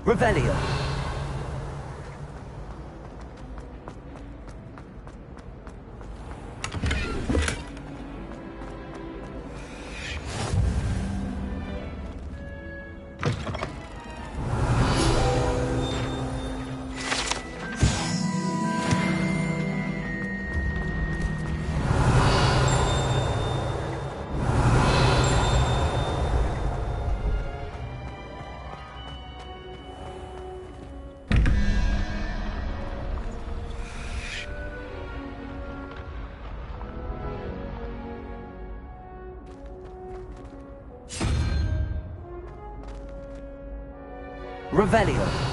Revelio. Revelio.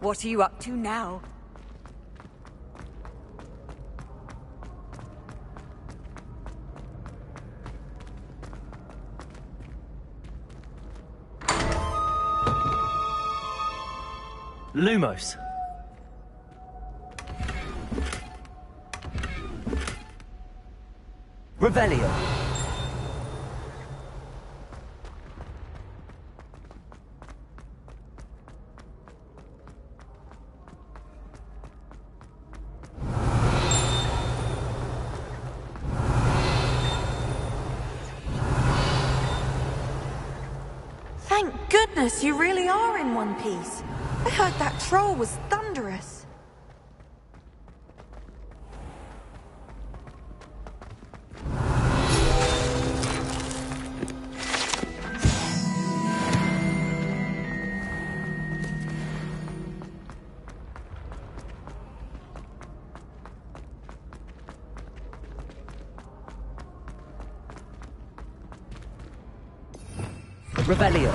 What are you up to now? Lumos. Revelio. Thank goodness you really are in one piece. I heard that troll was thunderous. Revelio.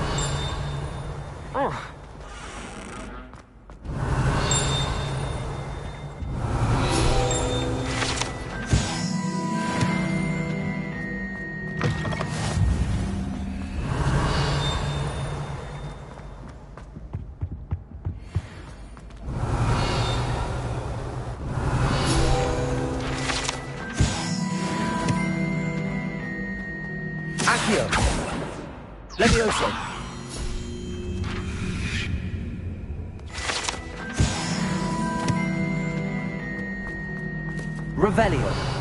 Accio. Levioso. Revelio.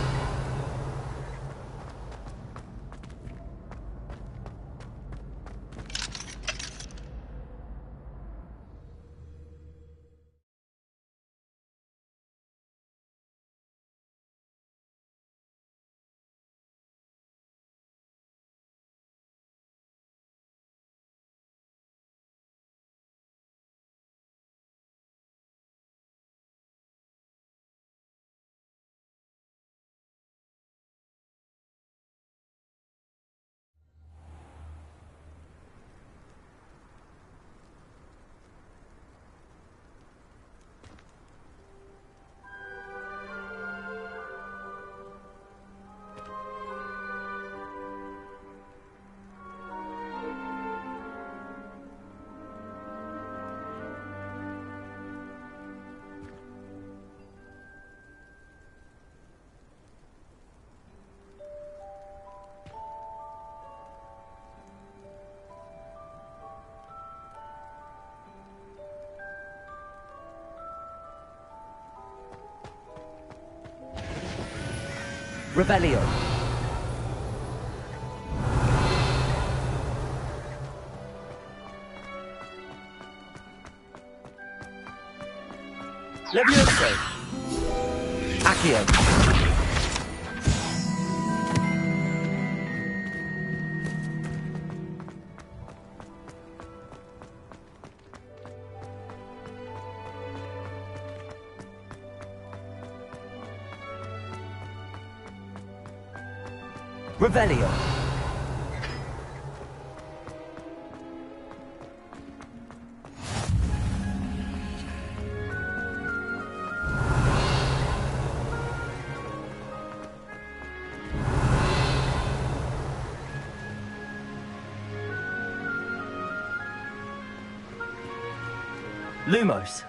Revelio. Levioso. Accio. Revelio. Lumos.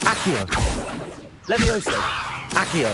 Accio. Levioso. Accio.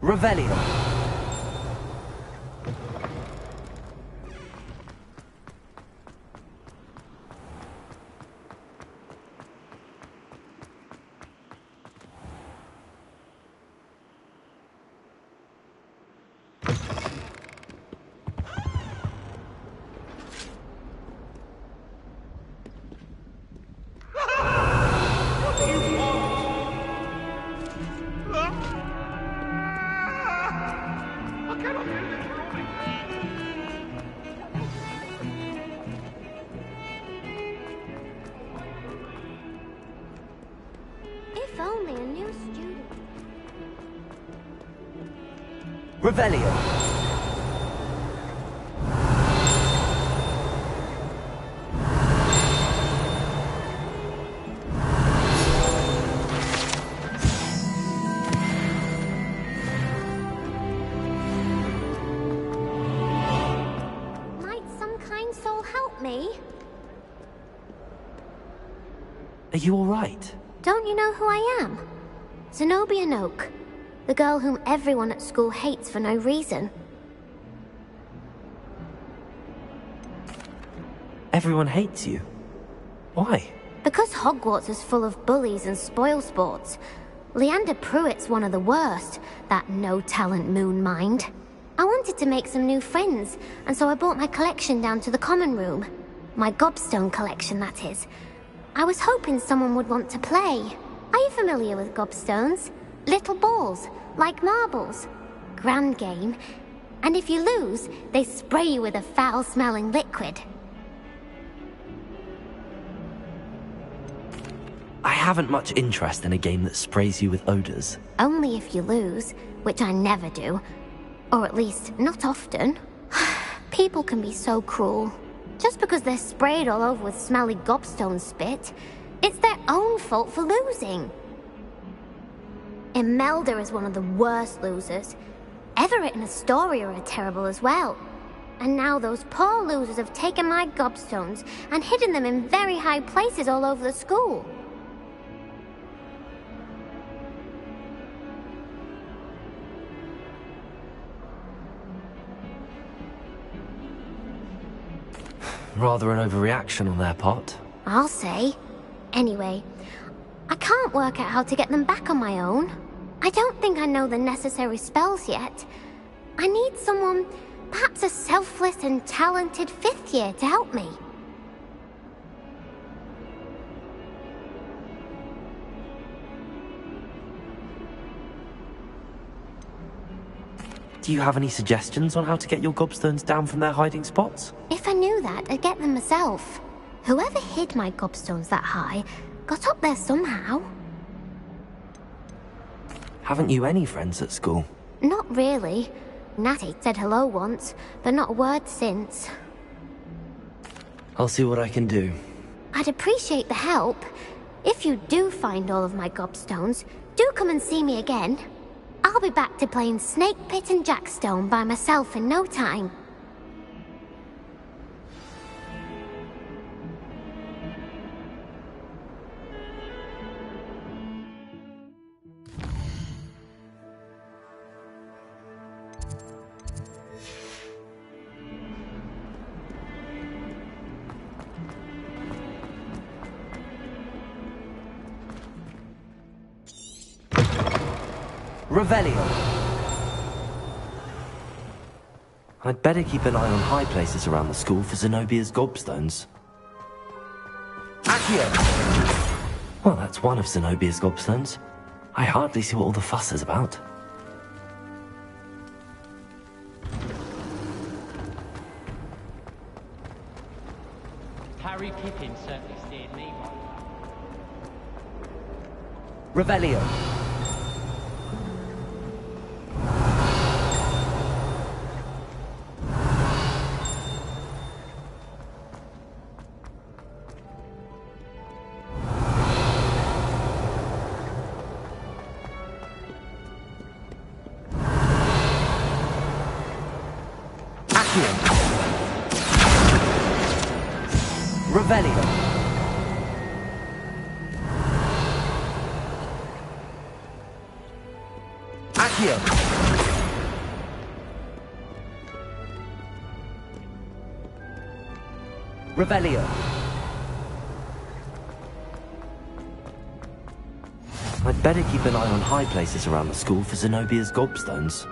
Revelio. If only a new student. Revelio. Might some kind soul help me? Are you all right? Don't you know who I am? Zenobia Noak, the girl whom everyone at school hates for no reason. Everyone hates you. Why? Because Hogwarts is full of bullies and spoilsports. Leander Pruitt's one of the worst, that no-talent moon mind. I wanted to make some new friends, and so I brought my collection down to the common room. My gobstone collection, that is. I was hoping someone would want to play. Are you familiar with gobstones? Little balls, like marbles. Grand game. And if you lose, they spray you with a foul-smelling liquid. I haven't much interest in a game that sprays you with odors. Only if you lose, which I never do. Or at least, not often. People can be so cruel. Just because they're sprayed all over with smelly gobstone spit, it's their own fault for losing. Imelda is one of the worst losers. Everett and Astoria are terrible as well. And now those poor losers have taken my gobstones and hidden them in very high places all over the school. Rather an overreaction on their part. I'll say. Anyway, I can't work out how to get them back on my own. I don't think I know the necessary spells yet. I need someone, perhaps a selfless and talented 5th year to help me. Do you have any suggestions on how to get your gobstones down from their hiding spots? If I knew that, I'd get them myself. Whoever hid my gobstones that high got up there somehow. Haven't you any friends at school? Not really. Natty said hello once, but not a word since. I'll see what I can do. I'd appreciate the help. If you do find all of my gobstones, do come and see me again. I'll be back to playing Snake Pit and Jackstone by myself in no time. Revelio. I'd better keep an eye on high places around the school for Zenobia's gobstones. Accio! Well, that's one of Zenobia's gobstones. I hardly see what all the fuss is about. Harry Pippin certainly steered me right. Revelio. Revelio. Accio. Revelio. I'd better keep an eye on high places around the school for Zenobia's gobstones.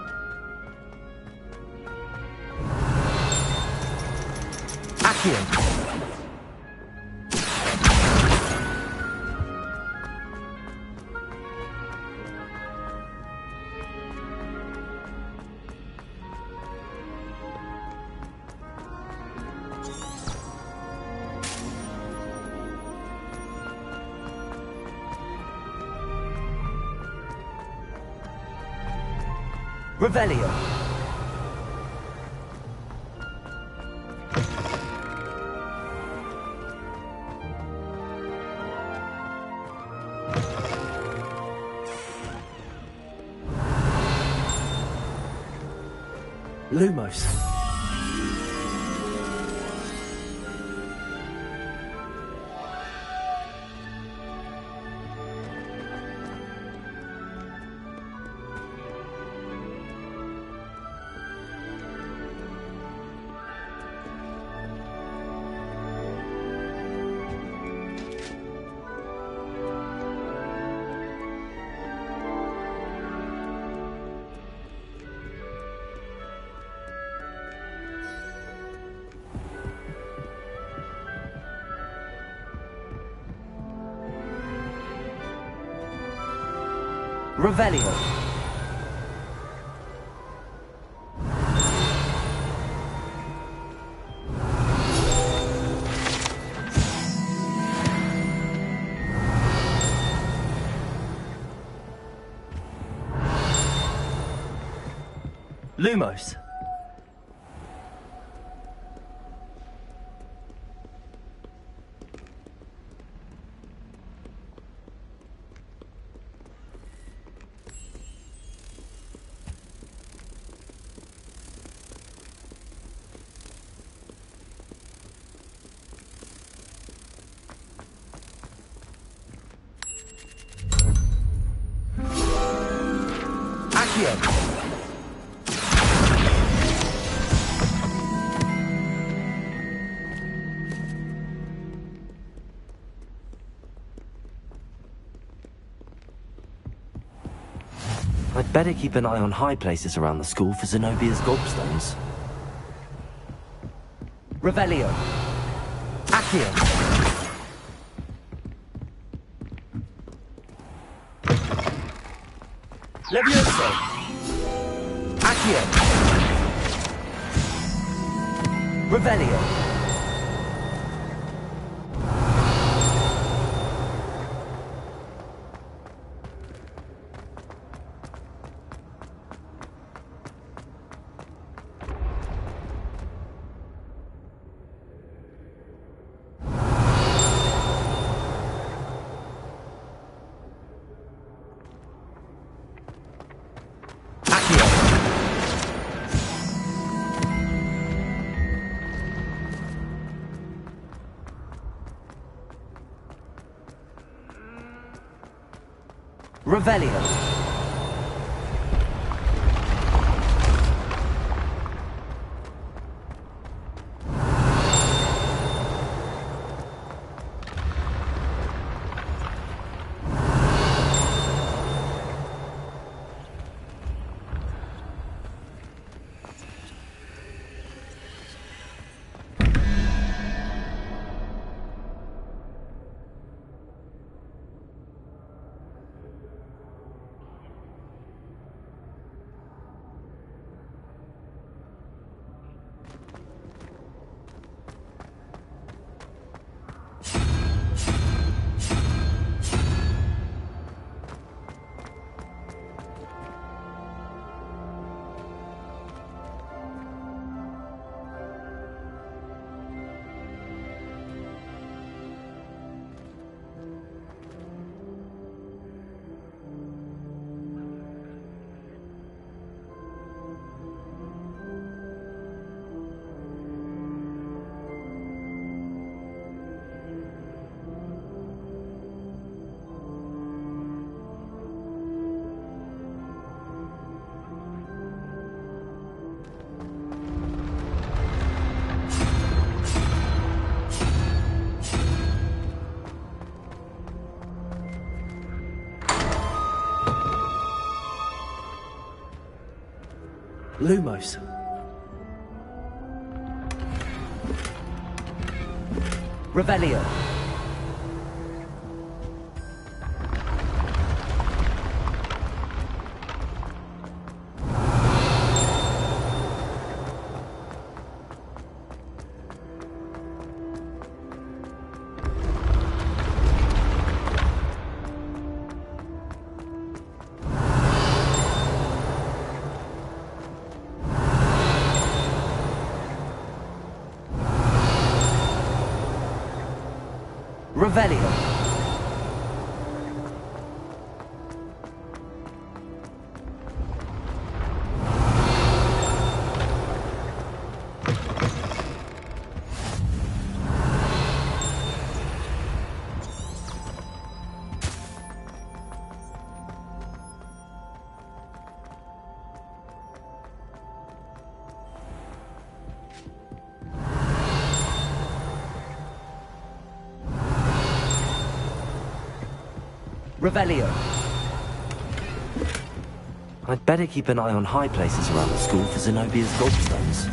Accio. Revelio. Lumos. Revelio. Lumos. Accio. I'd better keep an eye on high places around the school for Zenobia's gobstones. Revelio. Accio. Levioso. Accio. Revelio. Revelio. Lumos. Revelio. Revelio. Revelio. I'd better keep an eye on high places around the school for Zenobia's gobstones.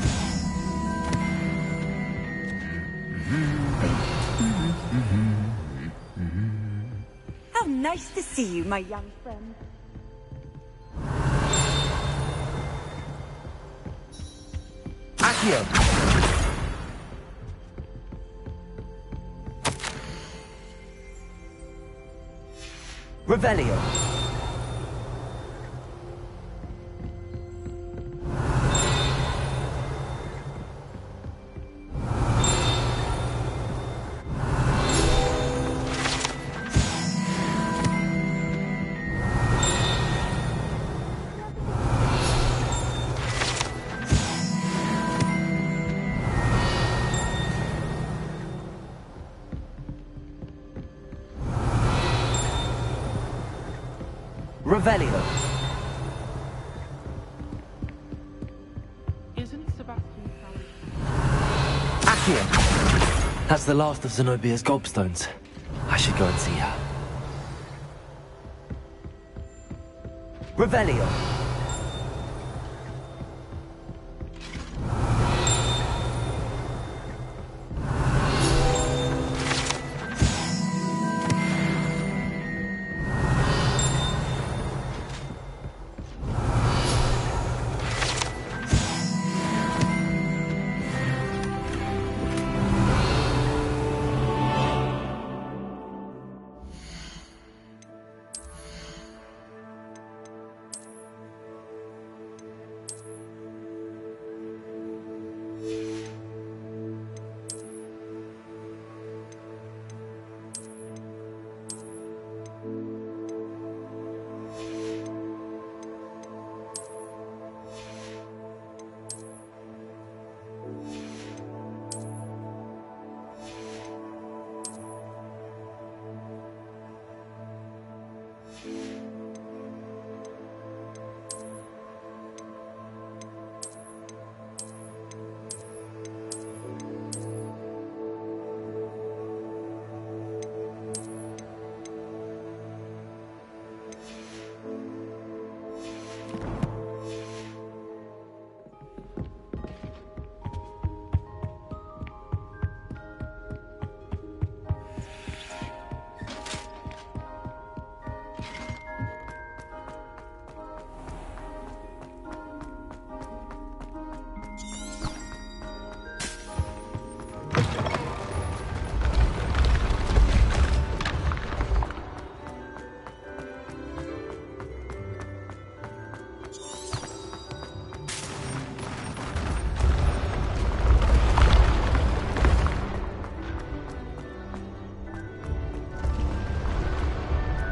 How nice to see you, my young friend. Accio! Revelio! Revelio! Isn't Sebastian Sally? Accio! That's the last of Zenobia's gobstones. I should go and see her. Revelio!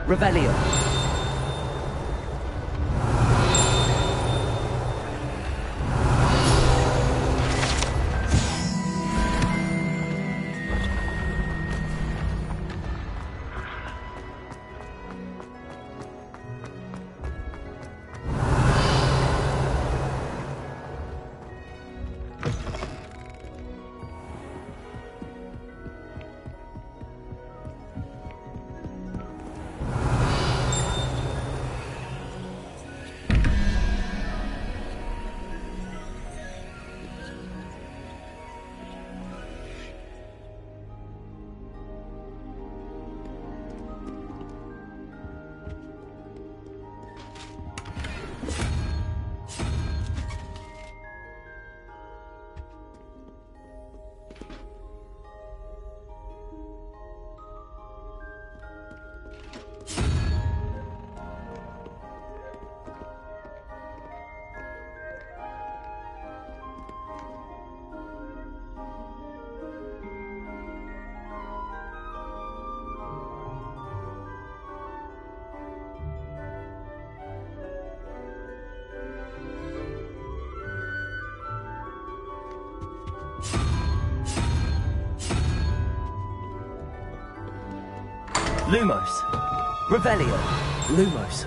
Revelio! Lumos! Revelio! Lumos!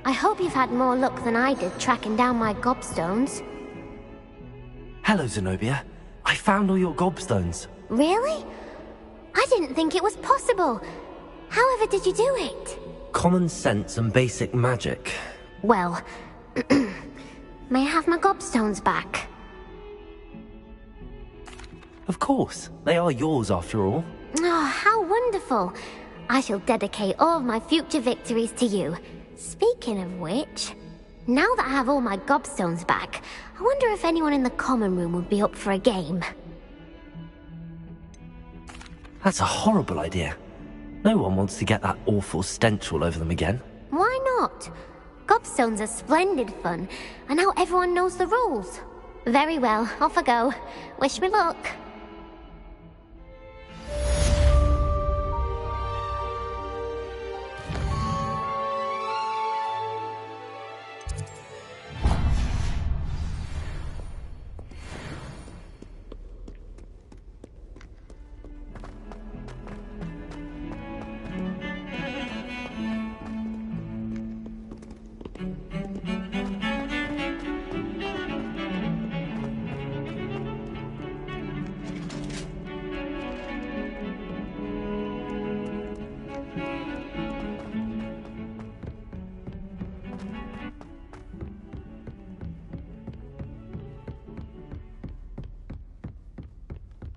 I hope you've had more luck than I did tracking down my gobstones. Hello, Zenobia. I found all your gobstones. Really? I didn't think it was possible. However did you do it? Common sense and basic magic. Well, may I have my gobstones back? Of course. They are yours after all. Oh, how wonderful. I shall dedicate all of my future victories to you. Speaking of which, now that I have all my gobstones back, I wonder if anyone in the common room would be up for a game. That's a horrible idea. No one wants to get that awful stench all over them again. Why not? Gobstones are splendid fun, and now everyone knows the rules. Very well, off I go. Wish me luck.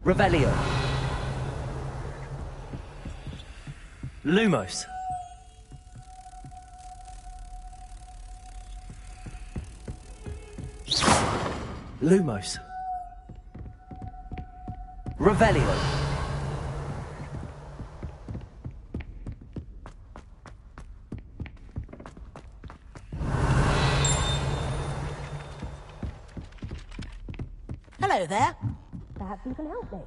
Revelio. Lumos. Lumos. Revelio. Hello there. Perhaps you can help me.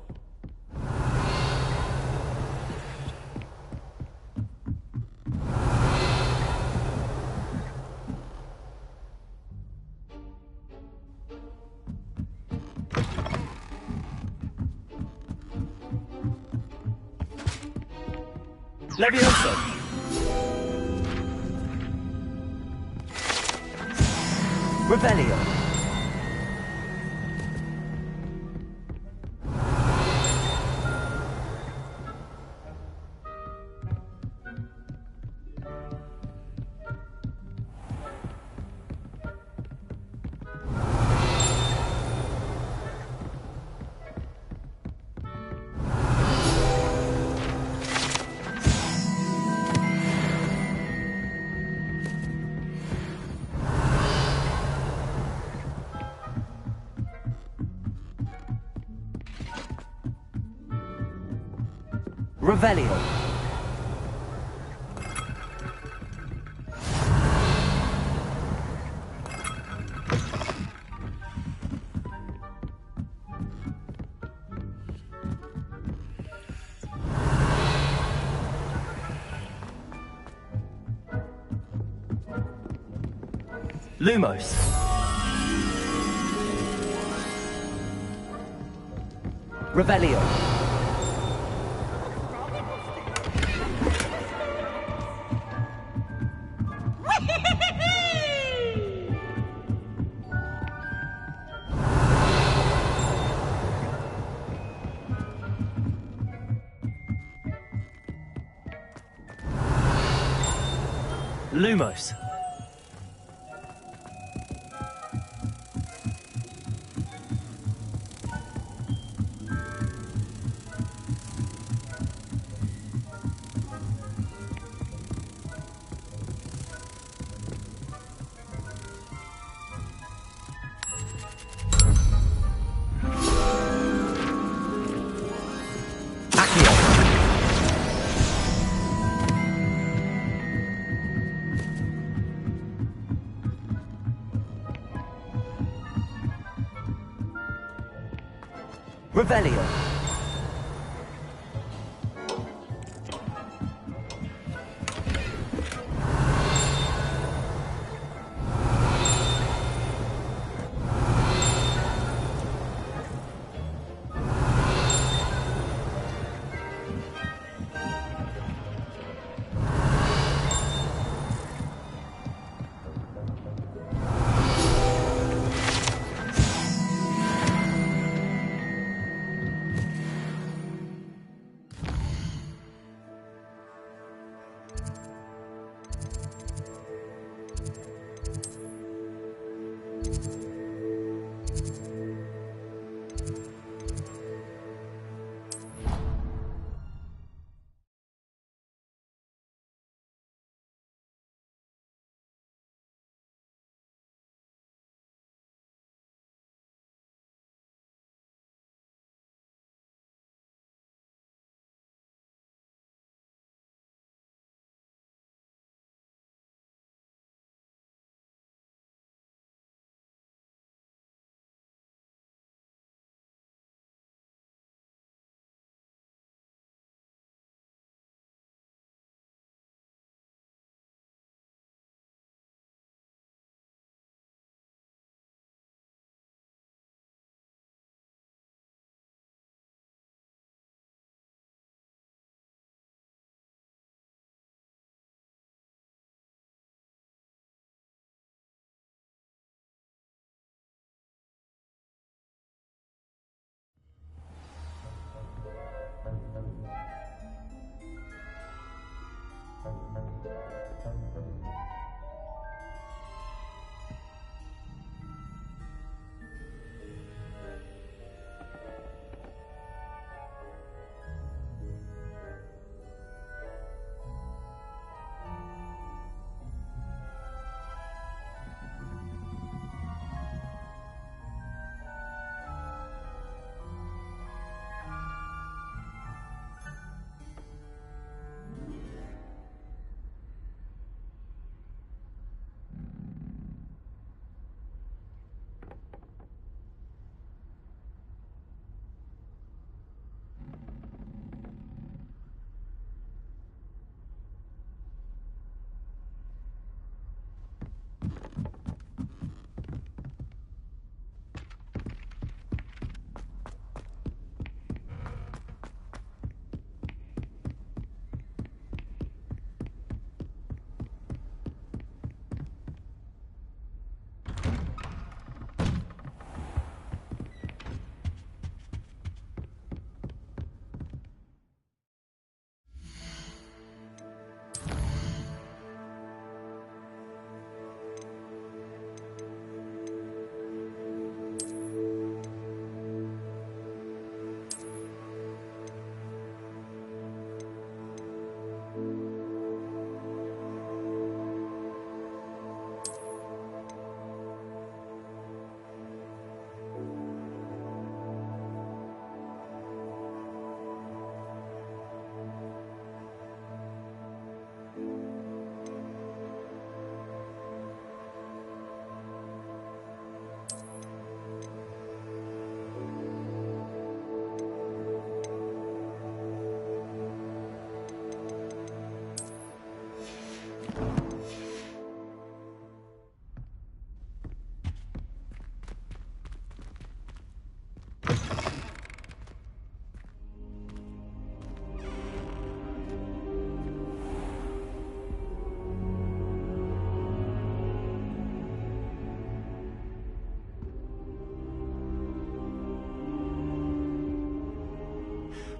Levioso. Revelio. Revelio. Lumos. Revelio. Lumos. Accio. Revelio.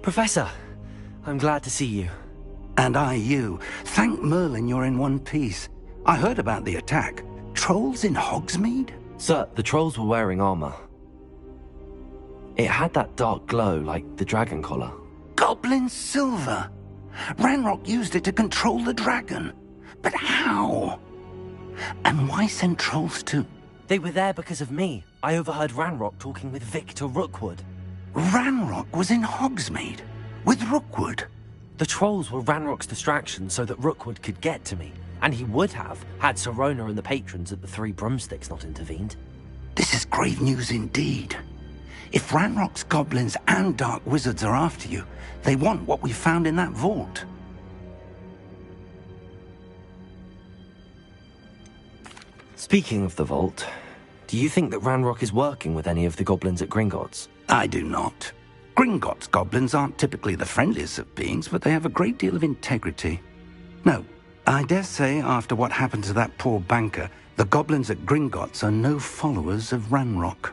Professor, I'm glad to see you. And I you. Thank Merlin you're in one piece. I heard about the attack. Trolls in Hogsmeade? Sir, the trolls were wearing armor. It had that dark glow like the dragon collar. Goblin silver! Ranrock used it to control the dragon. But how? And why send trolls to... They were there because of me. I overheard Ranrock talking with Victor Rookwood. Ranrock was in Hogsmeade? With Rookwood? The trolls were Ranrock's distraction so that Rookwood could get to me. And he would have, had Sirona and the patrons at the Three Broomsticks not intervened. This is grave news indeed. If Ranrock's goblins and dark wizards are after you, they want what we found in that vault. Speaking of the vault, do you think that Ranrock is working with any of the goblins at Gringotts? I do not. Gringotts goblins aren't typically the friendliest of beings, but they have a great deal of integrity. No, I dare say after what happened to that poor banker, the goblins at Gringotts are no followers of Ranrock.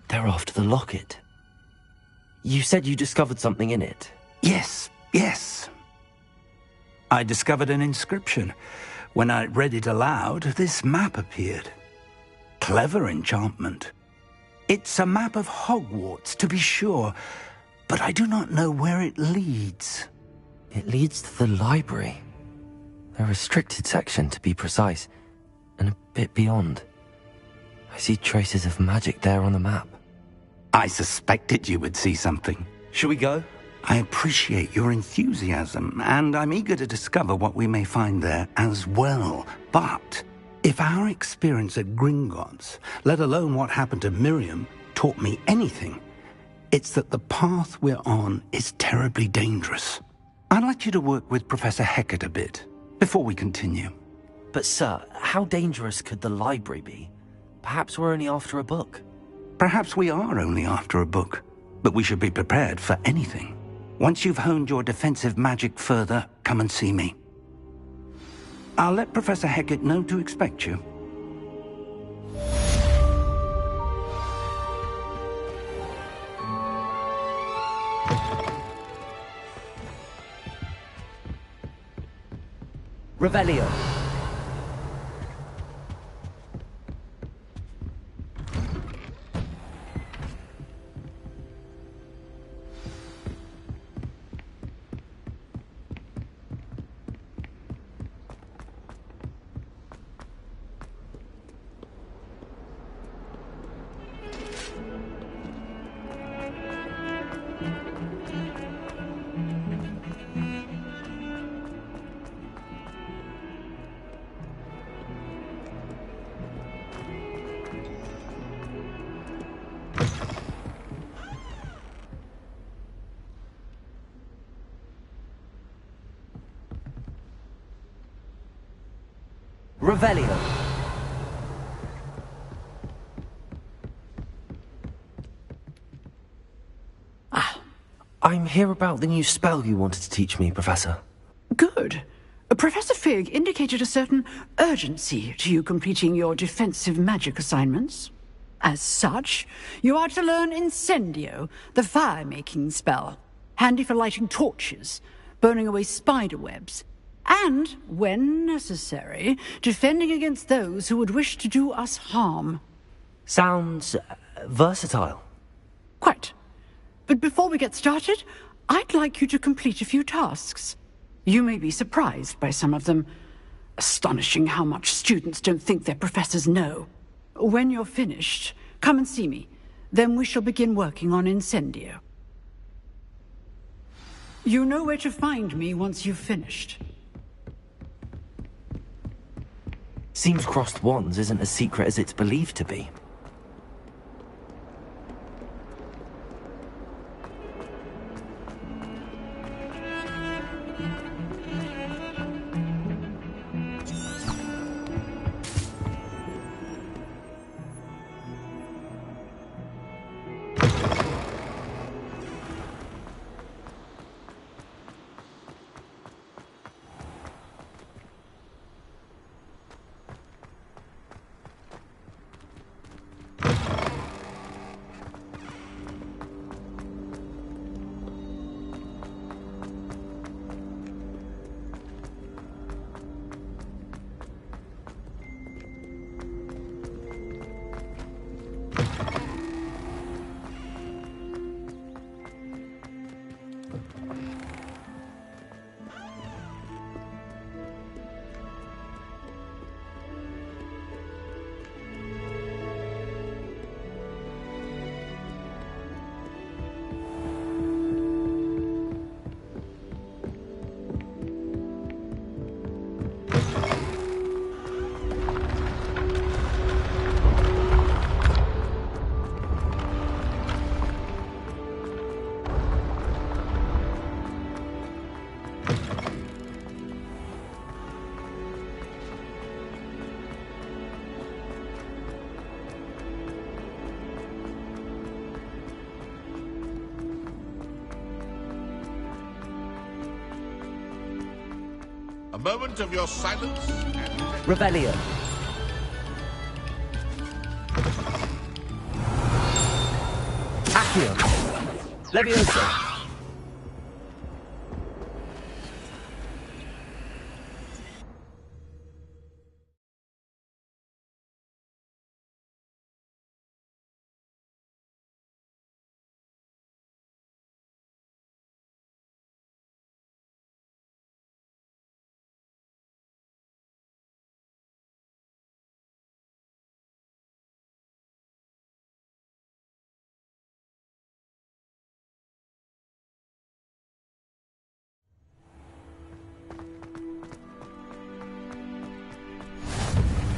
They're after the locket. You said you discovered something in it. Yes. I discovered an inscription. When I read it aloud, this map appeared. Clever enchantment. It's a map of Hogwarts, to be sure, but I do not know where it leads. It leads to the library. A restricted section, to be precise, and a bit beyond. I see traces of magic there on the map. I suspected you would see something. Shall we go? I appreciate your enthusiasm, and I'm eager to discover what we may find there as well. But if our experience at Gringotts, let alone what happened to Miriam, taught me anything, it's that the path we're on is terribly dangerous. I'd like you to work with Professor Hecat a bit before we continue. But sir, how dangerous could the library be? Perhaps we're only after a book. Perhaps we are only after a book, but we should be prepared for anything. Once you've honed your defensive magic further, come and see me. I'll let Professor Hecat know to expect you. Revelio. Revelio. I'm here about the new spell you wanted to teach me, Professor. Good. Professor Fig indicated a certain urgency to you completing your defensive magic assignments. As such, you are to learn Incendio, the fire-making spell, handy for lighting torches, burning away spider webs, and, when necessary, defending against those who would wish to do us harm. Sounds versatile. Quite. But before we get started, I'd like you to complete a few tasks. You may be surprised by some of them. Astonishing how much students don't think their professors know. When you're finished, come and see me. Then we shall begin working on Incendio. You know where to find me once you've finished. Seems crossed wands isn't as secret as it's believed to be. moment of your silence. Revelio. Accio. Leviosa.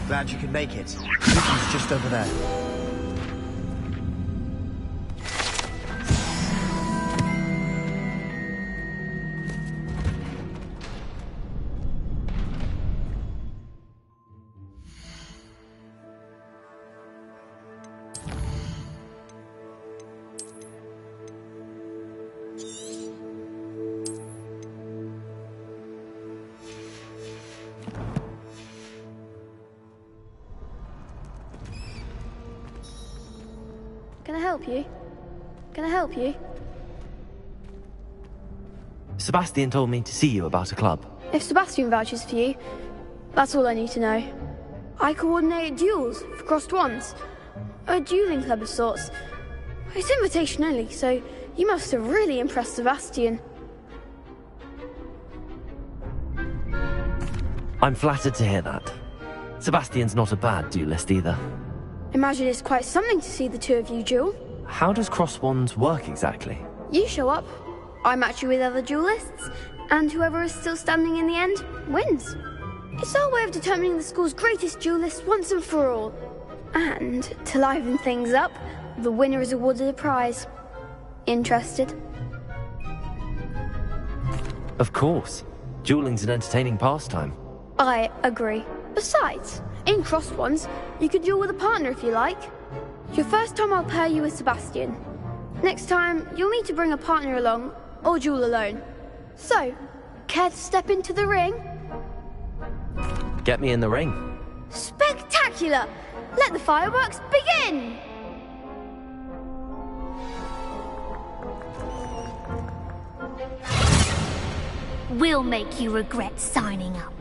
Glad you could make it. Vicky's just over there. Can I help you? Can I help you? Sebastian told me to see you about a club. If Sebastian vouches for you, that's all I need to know. I coordinate duels for crossed wands. A dueling club of sorts. It's invitation only, so you must have really impressed Sebastian. I'm flattered to hear that. Sebastian's not a bad duelist either. Imagine it's quite something to see the two of you duel. How does cross wands work exactly? You show up, I match you with other duelists, and whoever is still standing in the end wins. It's our way of determining the school's greatest duelist once and for all. And to liven things up, the winner is awarded a prize. Interested? Of course. Dueling's an entertaining pastime. I agree. Besides, in crossed wands, you could duel with a partner if you like. Your first time I'll pair you with Sebastian. Next time, you'll need to bring a partner along, or duel alone. So, care to step into the ring? Get me in the ring. Spectacular! Let the fireworks begin! We'll make you regret signing up.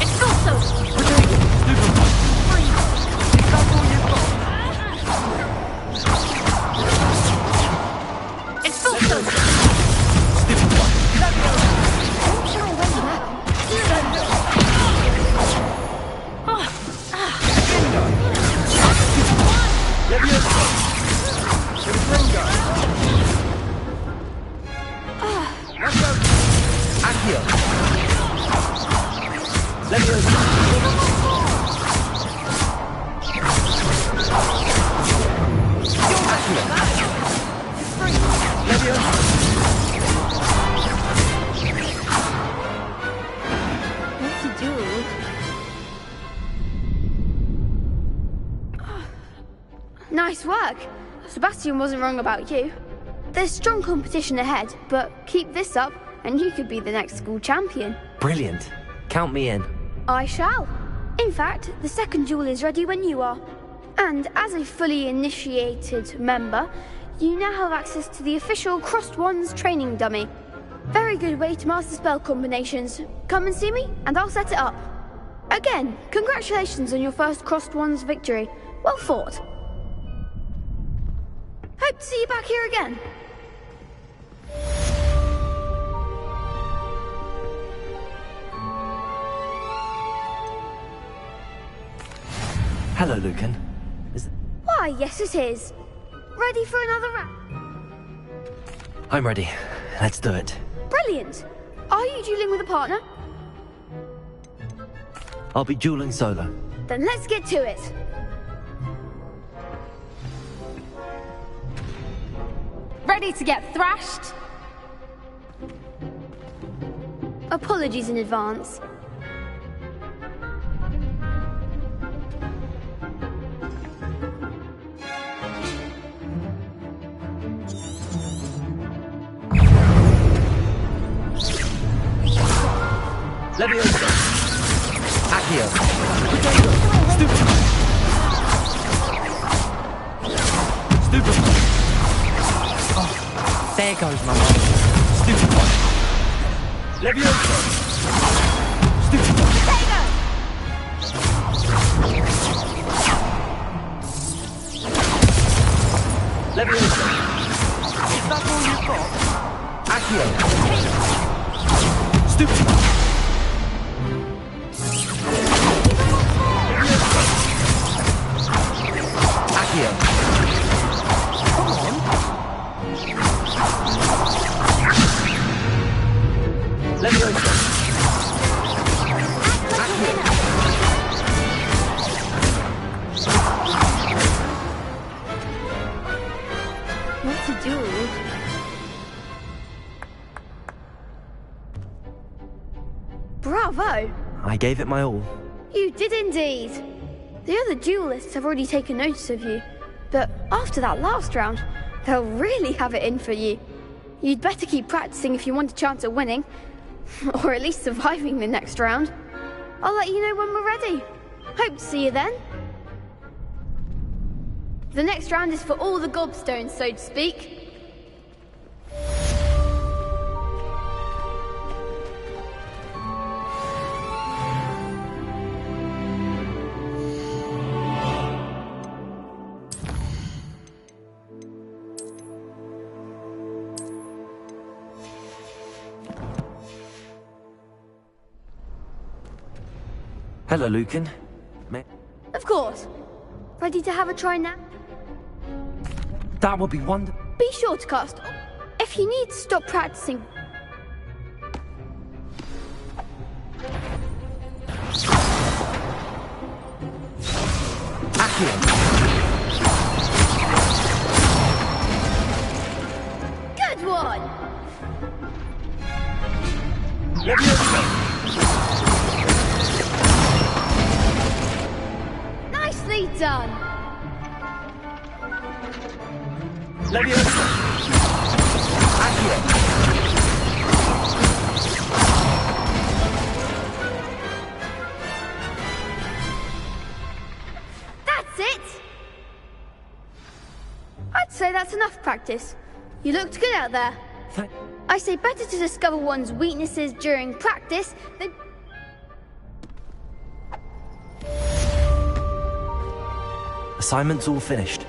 It's also It's also Nice work. Sebastian wasn't wrong about you. There's strong competition ahead, but keep this up and you could be the next school champion. Brilliant. Count me in. I shall. In fact, the second duel is ready when you are. And as a fully initiated member, you now have access to the official Crossed Wands training dummy. Very good way to master spell combinations. Come and see me, and I'll set it up. Again, congratulations on your first Crossed Wands victory. Well fought. Hope to see you back here again. Hello, Lucan. Why, yes it is. Ready for another round? I'm ready. Let's do it. Brilliant. Are you dueling with a partner? I'll be dueling solo. Then let's get to it. Ready to get thrashed? Apologies in advance. Leviosa! Accio! Stupid! Stupid! Oh, there goes my mind. Stupid one! Leviosa! Stupid one! There you go! Leviosa! Is that all you've got? Accio! Stupid one! Accio! Come on! Leviosa! Accio! What to do? Bravo! I gave it my all. You did indeed. The other duelists have already taken notice of you, but after that last round, they'll really have it in for you. You'd better keep practicing if you want a chance at winning, or at least surviving the next round. I'll let you know when we're ready. Hope to see you then. The next round is for all the gobstones, so to speak. Hello, Lucan. Of course. Ready to have a try now? That would be wonderful. Be sure to cast. If you need to stop practicing. Accio! Good one! Leviosa! Nicely done! Leviosa! Accio! That's it! I'd say that's enough practice. You looked good out there. I say better to discover one's weaknesses during practice than... Assignment's all finished.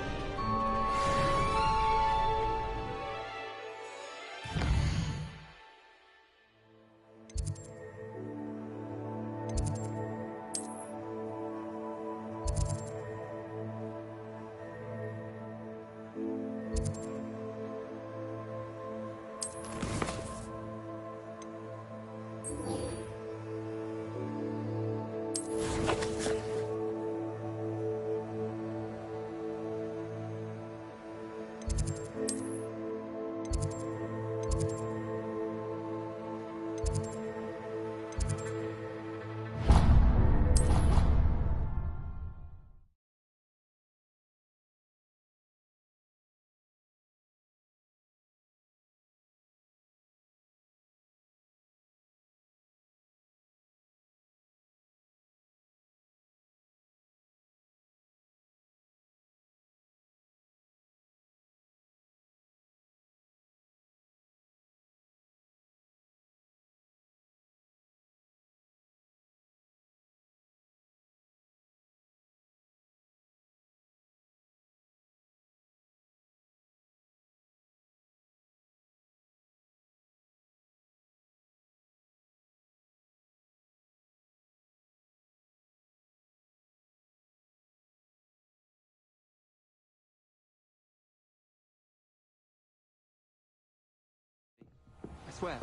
I swear.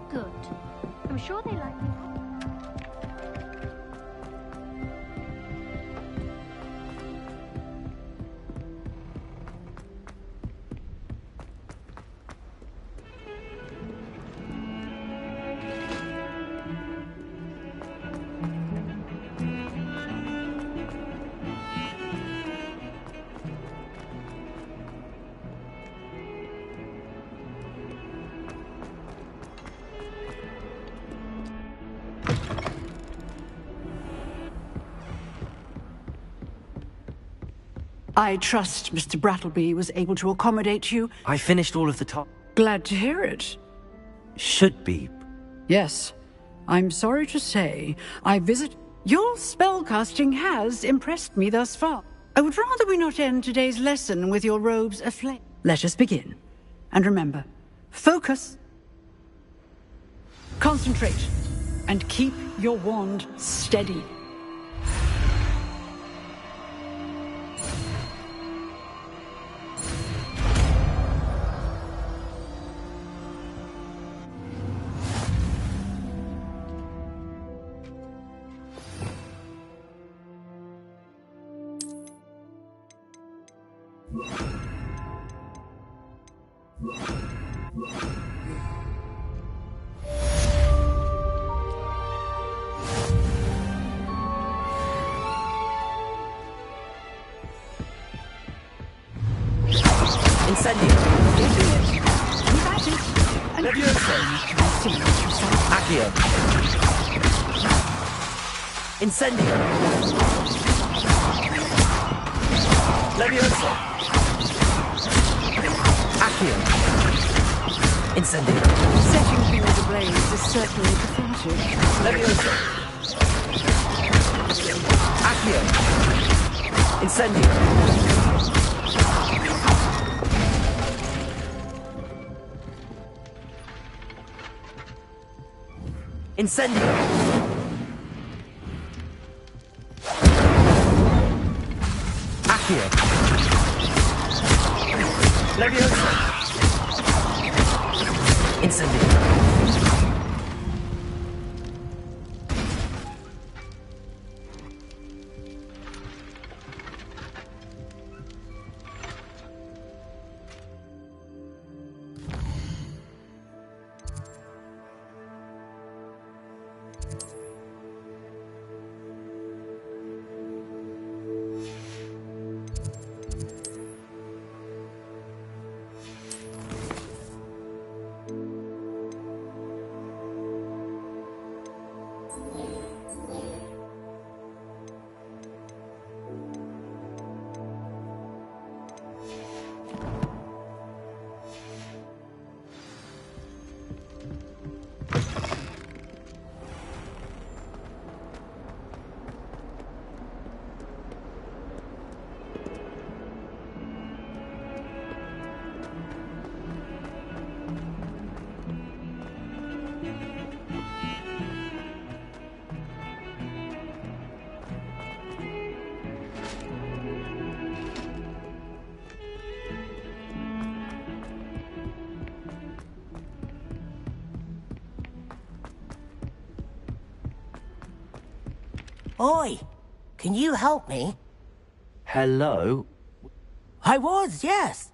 Good. I'm sure they like me. I trust Mr. Brattleby was able to accommodate you. I finished all of the top. Glad to hear it. Should be. Yes. I'm sorry to say, your spellcasting has impressed me thus far. I would rather we not end today's lesson with your robes aflame. Let us begin. And remember, focus, concentrate, and keep your wand steady. Incendio. Levioso. Accio. Incendio. Levioso. Accio. Incendio. Setting things ablaze is certainly cathartic. Levioso. Accio. Incendio. Incendio! Accio! Levioso! Incendio! Oi, can you help me? Hello? I was, yes.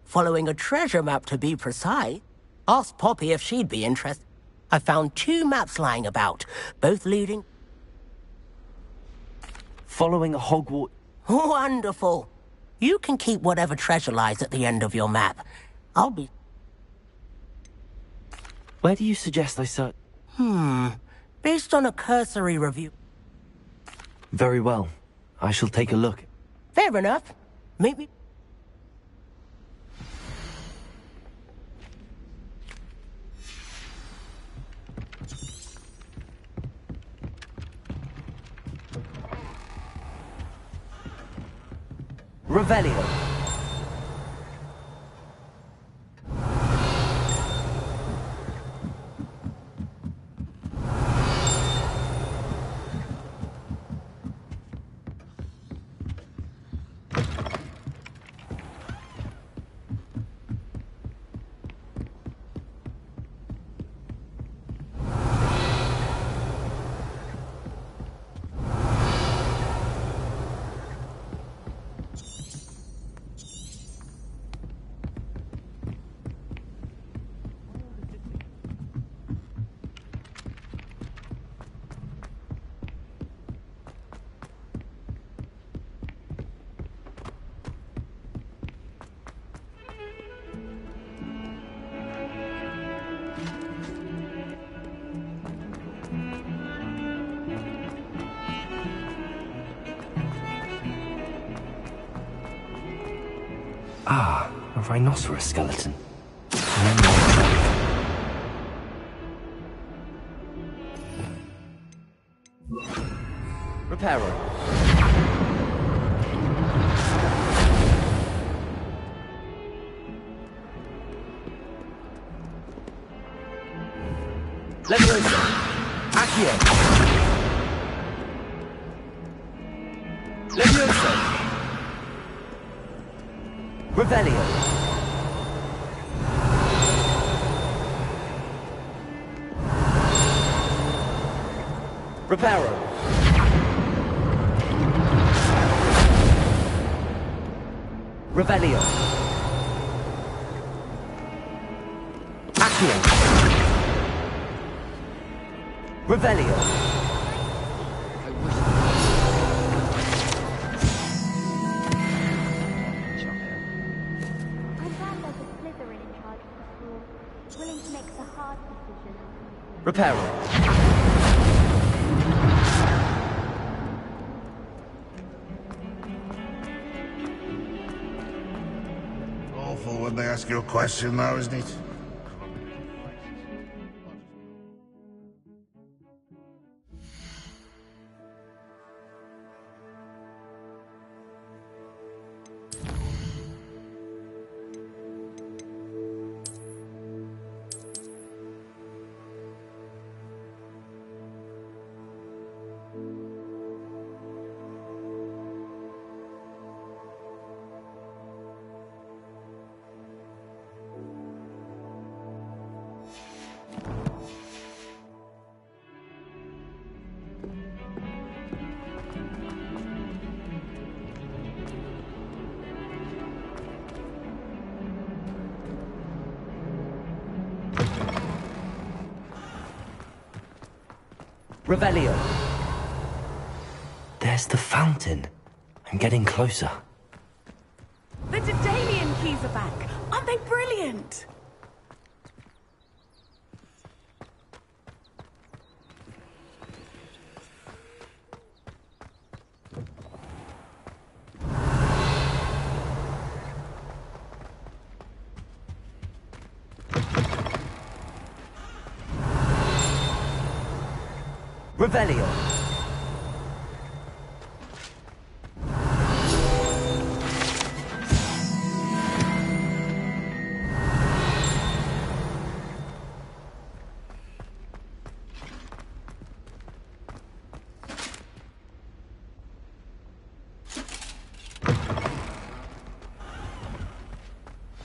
Following a treasure map to be precise. Asked Poppy if she'd be interested. I found 2 maps lying about, both leading... Following a Hogwarts... Wonderful. You can keep whatever treasure lies at the end of your map. I'll be... Where do you suggest I search? Based on a cursory review... Very well. I shall take a look. Fair enough. Maybe... Revelio. Ah, a rhinoceros skeleton. Reparo. Leviosa. Accio. Leviosa. Revelio. Reparo. Revelio. Accio. Revelio. I'm glad there's a Slytherin in charge of the school, willing to make the hard decision. Reparo. Awful when they ask you a question, though, isn't it? Revelio. There's the fountain. I'm getting closer. The Daedalian keys are back. Aren't they brilliant? Revelio.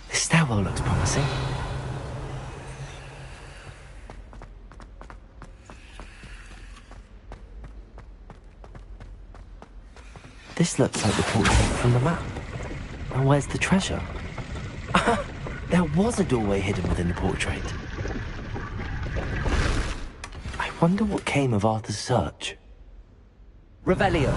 This stairwell looks promising. This looks like the portrait from the map. And where's the treasure? There was a doorway hidden within the portrait. I wonder what came of Arthur's search. Revelio.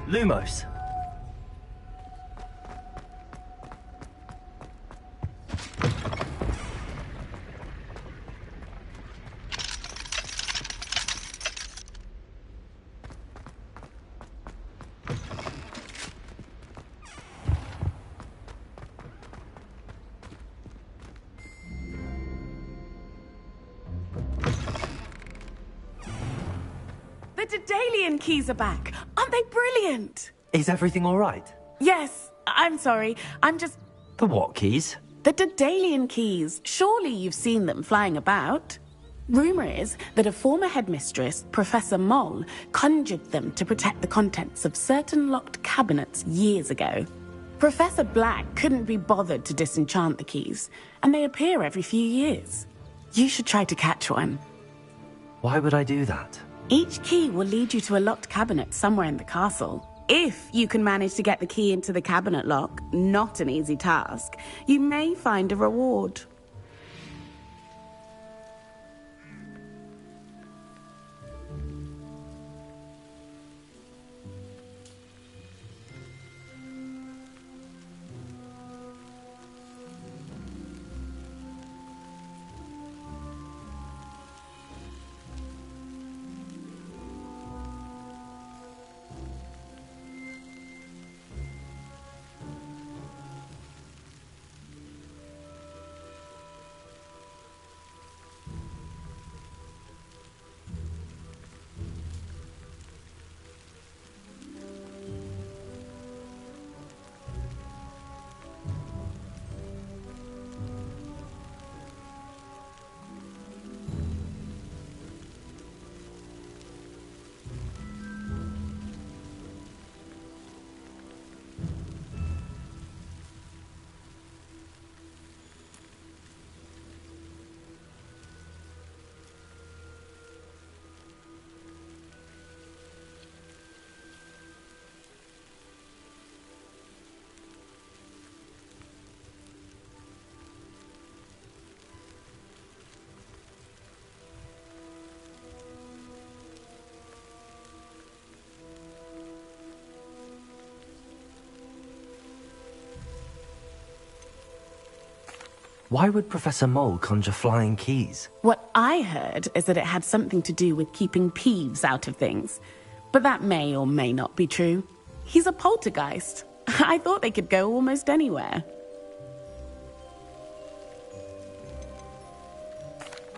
Lumos. The Daedalian keys are back. Aren't they brilliant? Is everything all right? Yes, I'm sorry. I'm just... The what keys? The Daedalian keys. Surely you've seen them flying about. Rumour is that a former headmistress, Professor Moll, conjured them to protect the contents of certain locked cabinets years ago. Professor Black couldn't be bothered to disenchant the keys, and they appear every few years. You should try to catch one. Why would I do that? Each key will lead you to a locked cabinet somewhere in the castle. If you can manage to get the key into the cabinet lock, not an easy task, you may find a reward. Why would Professor Mole conjure flying keys? What I heard is that it had something to do with keeping Peeves out of things. But that may or may not be true. He's a poltergeist. I thought they could go almost anywhere.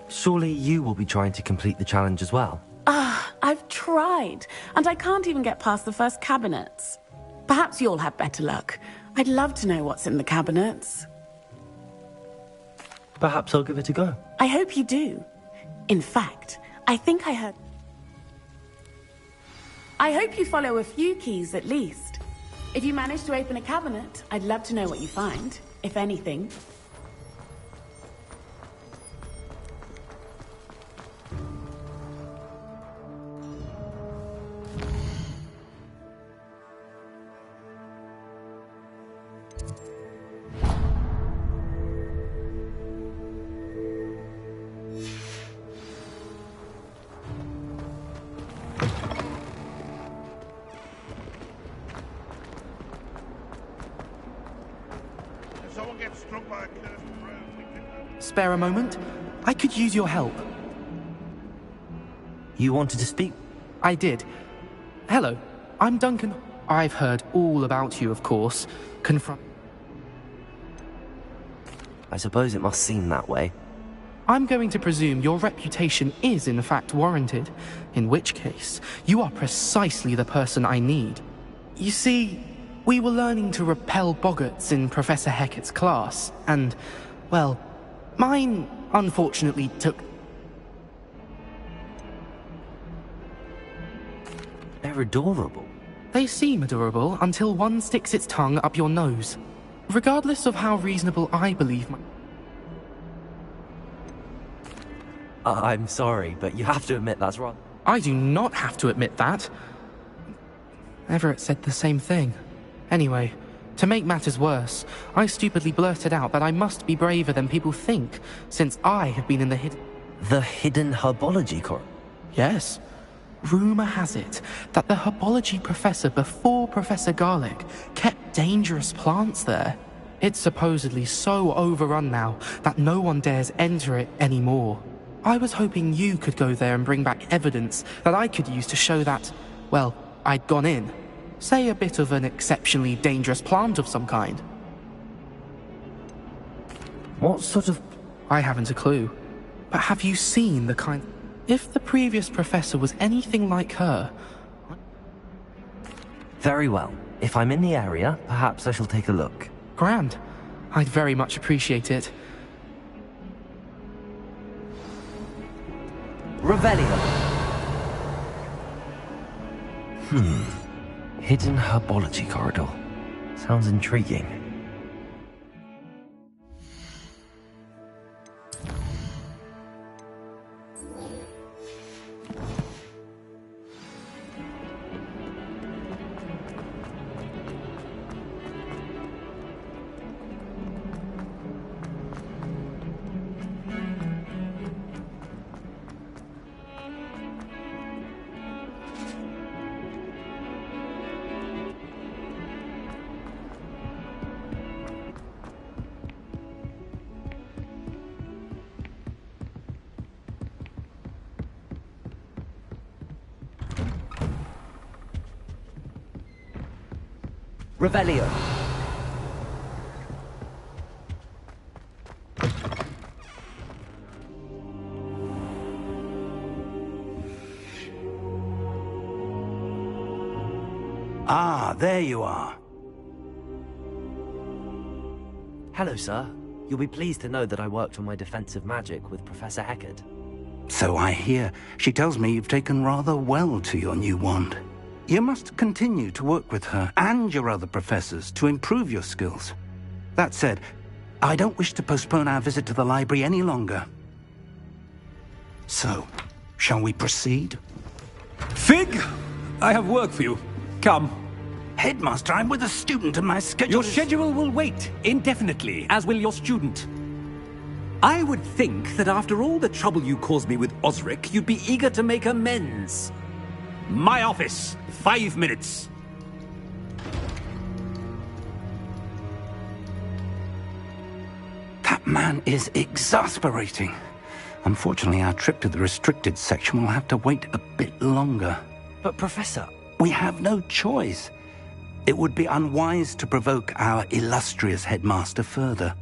Surely you will be trying to complete the challenge as well? I've tried, and I can't even get past the first cabinets. Perhaps you'll have better luck. I'd love to know what's in the cabinets. Perhaps I'll give it a go. I hope you do. In fact, I think I heard... I hope you follow a few keys at least. If you manage to open a cabinet, I'd love to know what you find, if anything. Spare a moment? I could use your help. You wanted to speak? I did. Hello, I'm Duncan. I've heard all about you, of course. I suppose it must seem that way. I'm going to presume your reputation is in fact warranted, in which case, you are precisely the person I need. You see, we were learning to repel boggarts in Professor Hecat's class, and, well, mine unfortunately took... They're adorable. They seem adorable until one sticks its tongue up your nose. Regardless of how reasonable I believe my... I'm sorry, but you have to admit that's wrong. I do not have to admit that. Everett said the same thing. Anyway, to make matters worse, I stupidly blurted out that I must be braver than people think, since I have been in the hidden... The hidden herbology corps? Yes. Rumour has it that the herbology professor before Professor Garlic kept dangerous plants there. It's supposedly so overrun now that no one dares enter it anymore. I was hoping you could go there and bring back evidence that I could use to show that, well, I'd gone in. Say a bit of an exceptionally dangerous plant of some kind. What sort of... I haven't a clue. But have you seen the kind... If the previous professor was anything like her... Very well. If I'm in the area, perhaps I shall take a look. Grand. I'd very much appreciate it. Revelio. Hidden herbology corridor. Sounds intriguing. Revelio. Ah, there you are. Hello, sir. You'll be pleased to know that I worked on my defensive magic with Professor Hecat. So I hear. She tells me you've taken rather well to your new wand. You must continue to work with her and your other professors to improve your skills. That said, I don't wish to postpone our visit to the library any longer. So, shall we proceed? Fig! I have work for you. Come. Headmaster, I'm with a student and my schedule Your schedule will wait indefinitely, as will your student. I would think that after all the trouble you caused me with Osric, you'd be eager to make amends. My office, 5 minutes. That man is exasperating. Unfortunately, our trip to the restricted section will have to wait a bit longer. But, Professor... We have no choice. It would be unwise to provoke our illustrious headmaster further.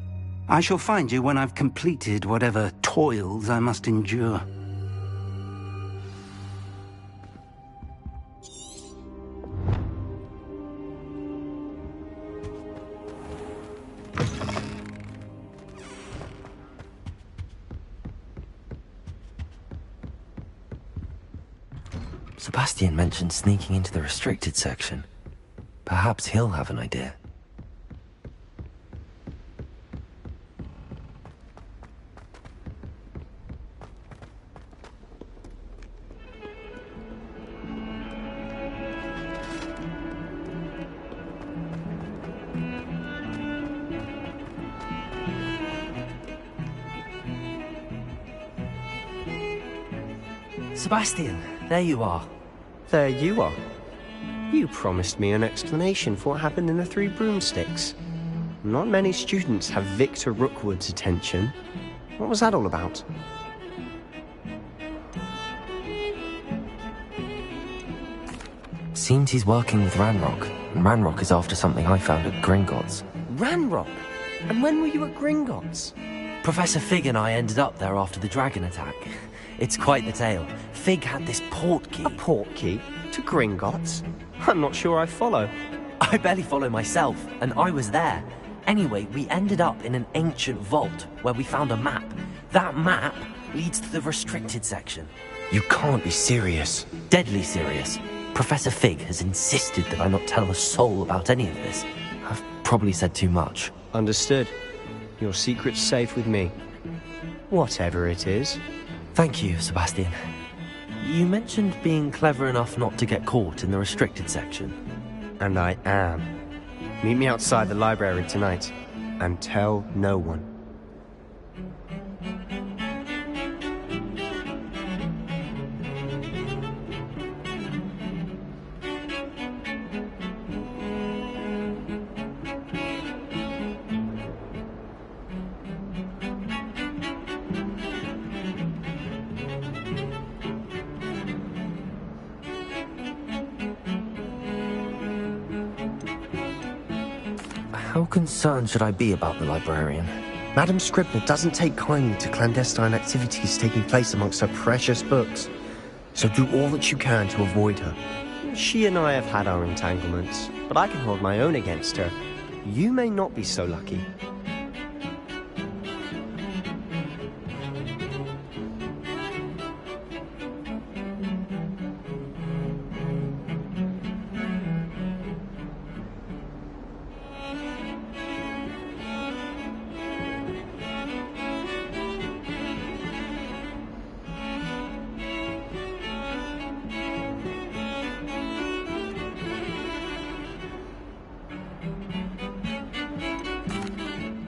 I shall find you when I've completed whatever toils I must endure. Sebastian mentioned sneaking into the restricted section. Perhaps he'll have an idea. Sebastian, there you are. There you are. You promised me an explanation for what happened in the Three Broomsticks. Not many students have Victor Rookwood's attention. What was that all about? Seems he's working with Ranrock, and Ranrock is after something I found at Gringotts. Ranrock? And when were you at Gringotts? Professor Fig and I ended up there after the dragon attack. It's quite the tale. Fig had this portkey. A portkey? To Gringotts? I'm not sure I follow. I barely follow myself, and I was there. Anyway, we ended up in an ancient vault where we found a map. That map leads to the restricted section. You can't be serious. Deadly serious. Professor Fig has insisted that I not tell a soul about any of this. I've probably said too much. Understood. Your secret's safe with me. Whatever it is. Thank you, Sebastian. You mentioned being clever enough not to get caught in the restricted section. And I am. Meet me outside the library tonight, and tell no one. How concerned should I be about the librarian? Madam Scribner doesn't take kindly to clandestine activities taking place amongst her precious books. So do all that you can to avoid her. She and I have had our entanglements, but I can hold my own against her. You may not be so lucky.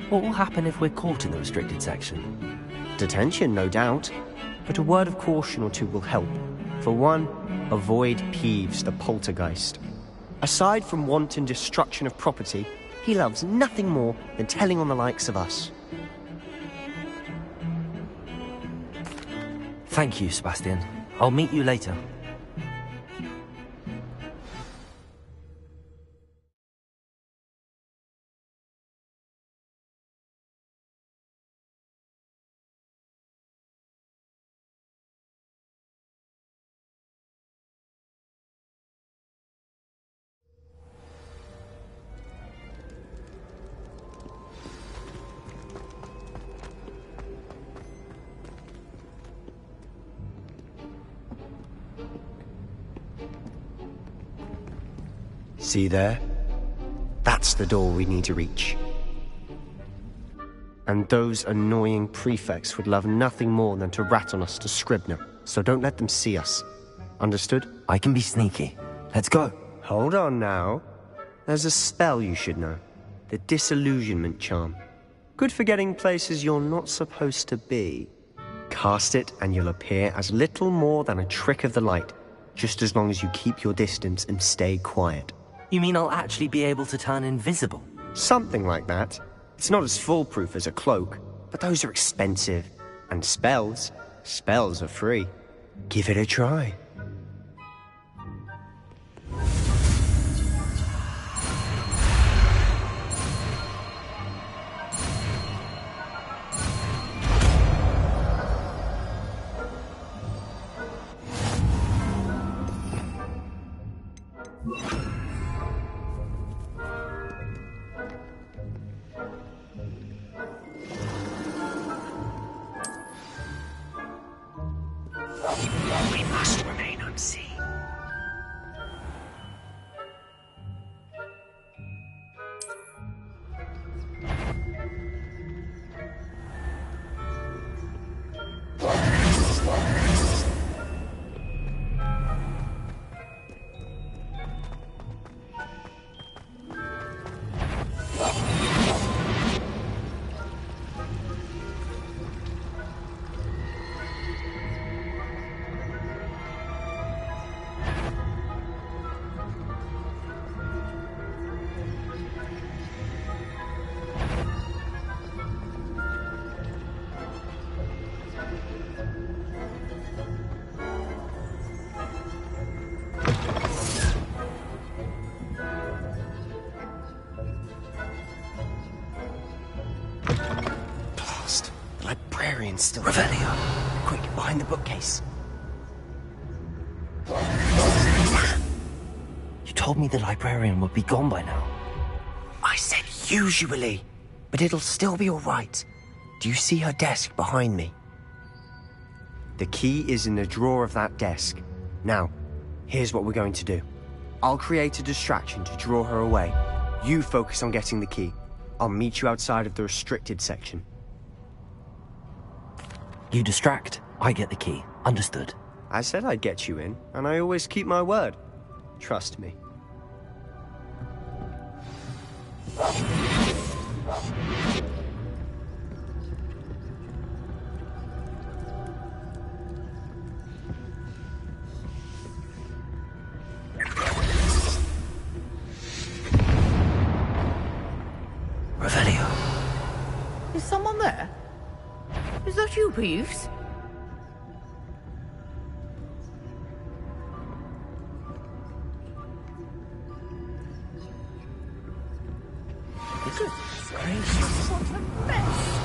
What will happen if we're caught in the restricted section? Detention, no doubt. But a word of caution or two will help. For one, avoid Peeves, the poltergeist. Aside from wanton destruction of property, he loves nothing more than telling on the likes of us. Thank you, Sebastian. I'll meet you later. See there? That's the door we need to reach. And those annoying prefects would love nothing more than to rat on us to Scribner, so don't let them see us. Understood? I can be sneaky. Let's go. Hold on now. There's a spell you should know. The Disillusionment Charm. Good for getting places you're not supposed to be. Cast it and you'll appear as little more than a trick of the light, just as long as you keep your distance and stay quiet. You mean I'll actually be able to turn invisible? Something like that. It's not as foolproof as a cloak, but those are expensive. And spells are free. Give it a try. We must remain unseen. Librarian's still Revelio. Quick, behind the bookcase. You told me the librarian would be gone by now. I said usually, but it'll still be all right. Do you see her desk behind me? The key is in the drawer of that desk. Now, here's what we're going to do. I'll create a distraction to draw her away. You focus on getting the key. I'll meet you outside of the restricted section. You distract, I get the key. Understood. I said I'd get you in, and I always keep my word. Trust me. Revelio. Is someone there? Is that you, Peeves? Goodness gracious, what a mess!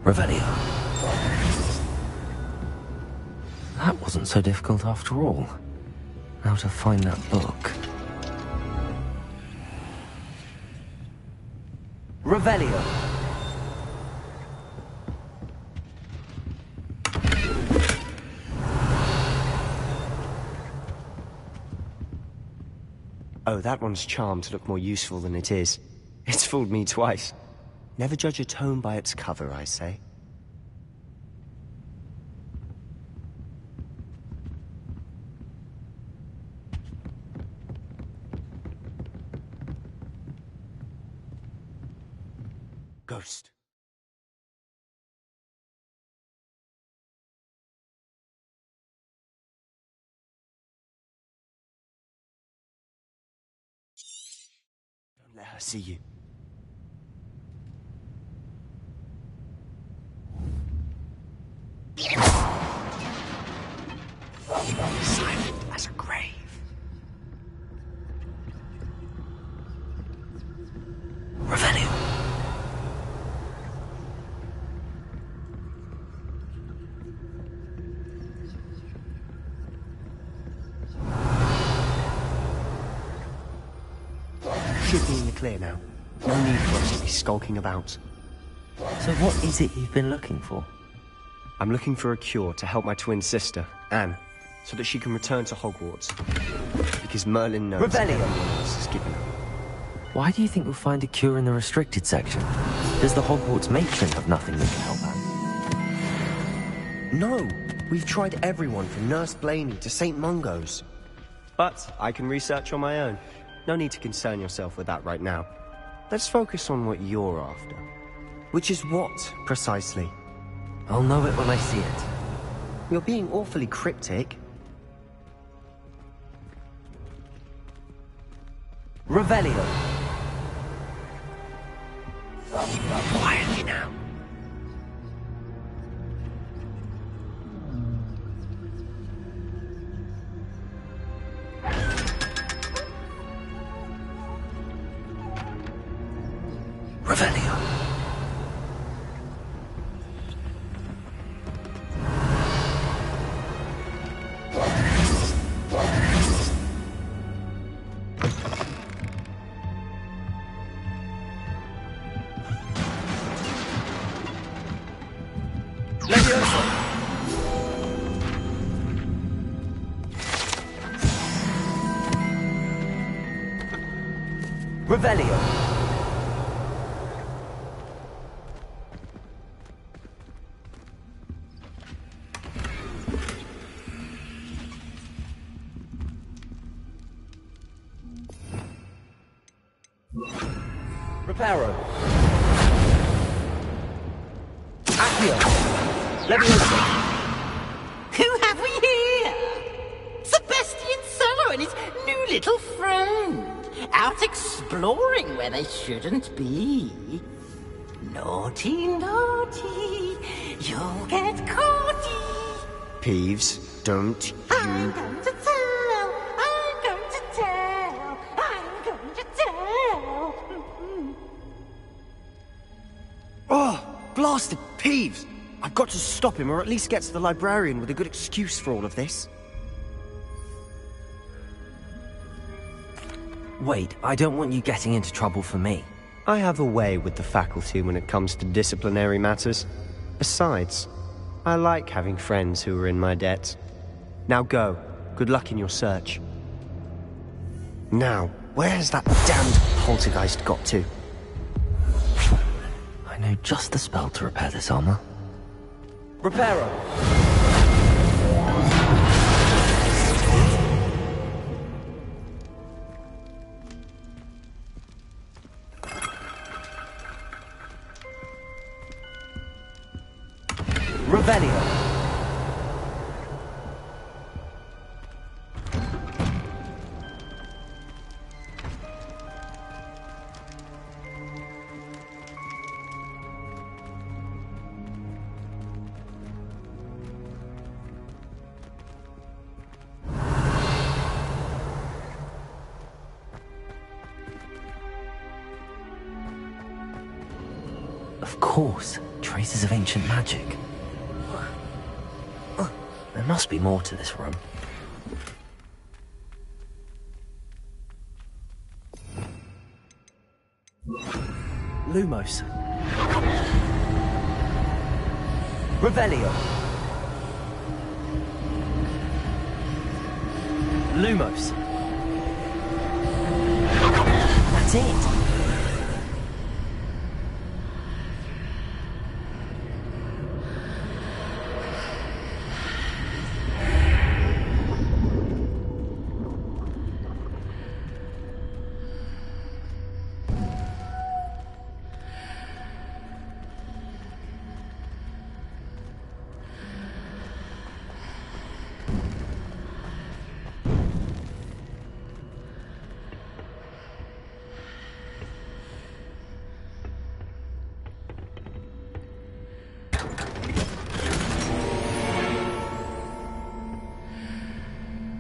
Revelio. That wasn't so difficult after all. Now to find that book. Revelio. Oh, that one's charmed to look more useful than it is. It's fooled me twice. Never judge a tome by its cover, I say. Ghost. Don't let her see you. Silent as a grave. Revelio. Should be in the clear now. No need for us to be skulking about. So what is it you've been looking for? I'm looking for a cure to help my twin sister, Anne, so that she can return to Hogwarts. Because Merlin knows Revelio. everyone else is giving up. Why do you think we'll find a cure in the restricted section? Does the Hogwarts matron have nothing that can help Anne? No! We've tried everyone from Nurse Blaney to St. Mungo's. But I can research on my own. No need to concern yourself with that right now. Let's focus on what you're after. Which is what, precisely? I'll know it when I see it. You're being awfully cryptic. Revelio. Quietly now. Revelio. Revelio. Reparo. Accio. Leviosa. Who have we here? Sebastian Sallow and his new little friend. Out exploring where they shouldn't be. Naughty, naughty. You'll get caughty. Peeves, don't I'm you... going to tell. I'm going to tell. I'm going to tell. Oh, blasted Peeves! I've got to stop him, or at least get to the librarian with a good excuse for all of this. Wait, I don't want you getting into trouble for me. I have a way with the faculty when it comes to disciplinary matters. Besides, I like having friends who are in my debt. Now go. Good luck in your search. Now, where's that damned poltergeist got to? I know just the spell to repair this armor. Reparo. Revelio. Of course, traces of ancient magic. There must be more to this room. Lumos. Revelio. Lumos. That's it.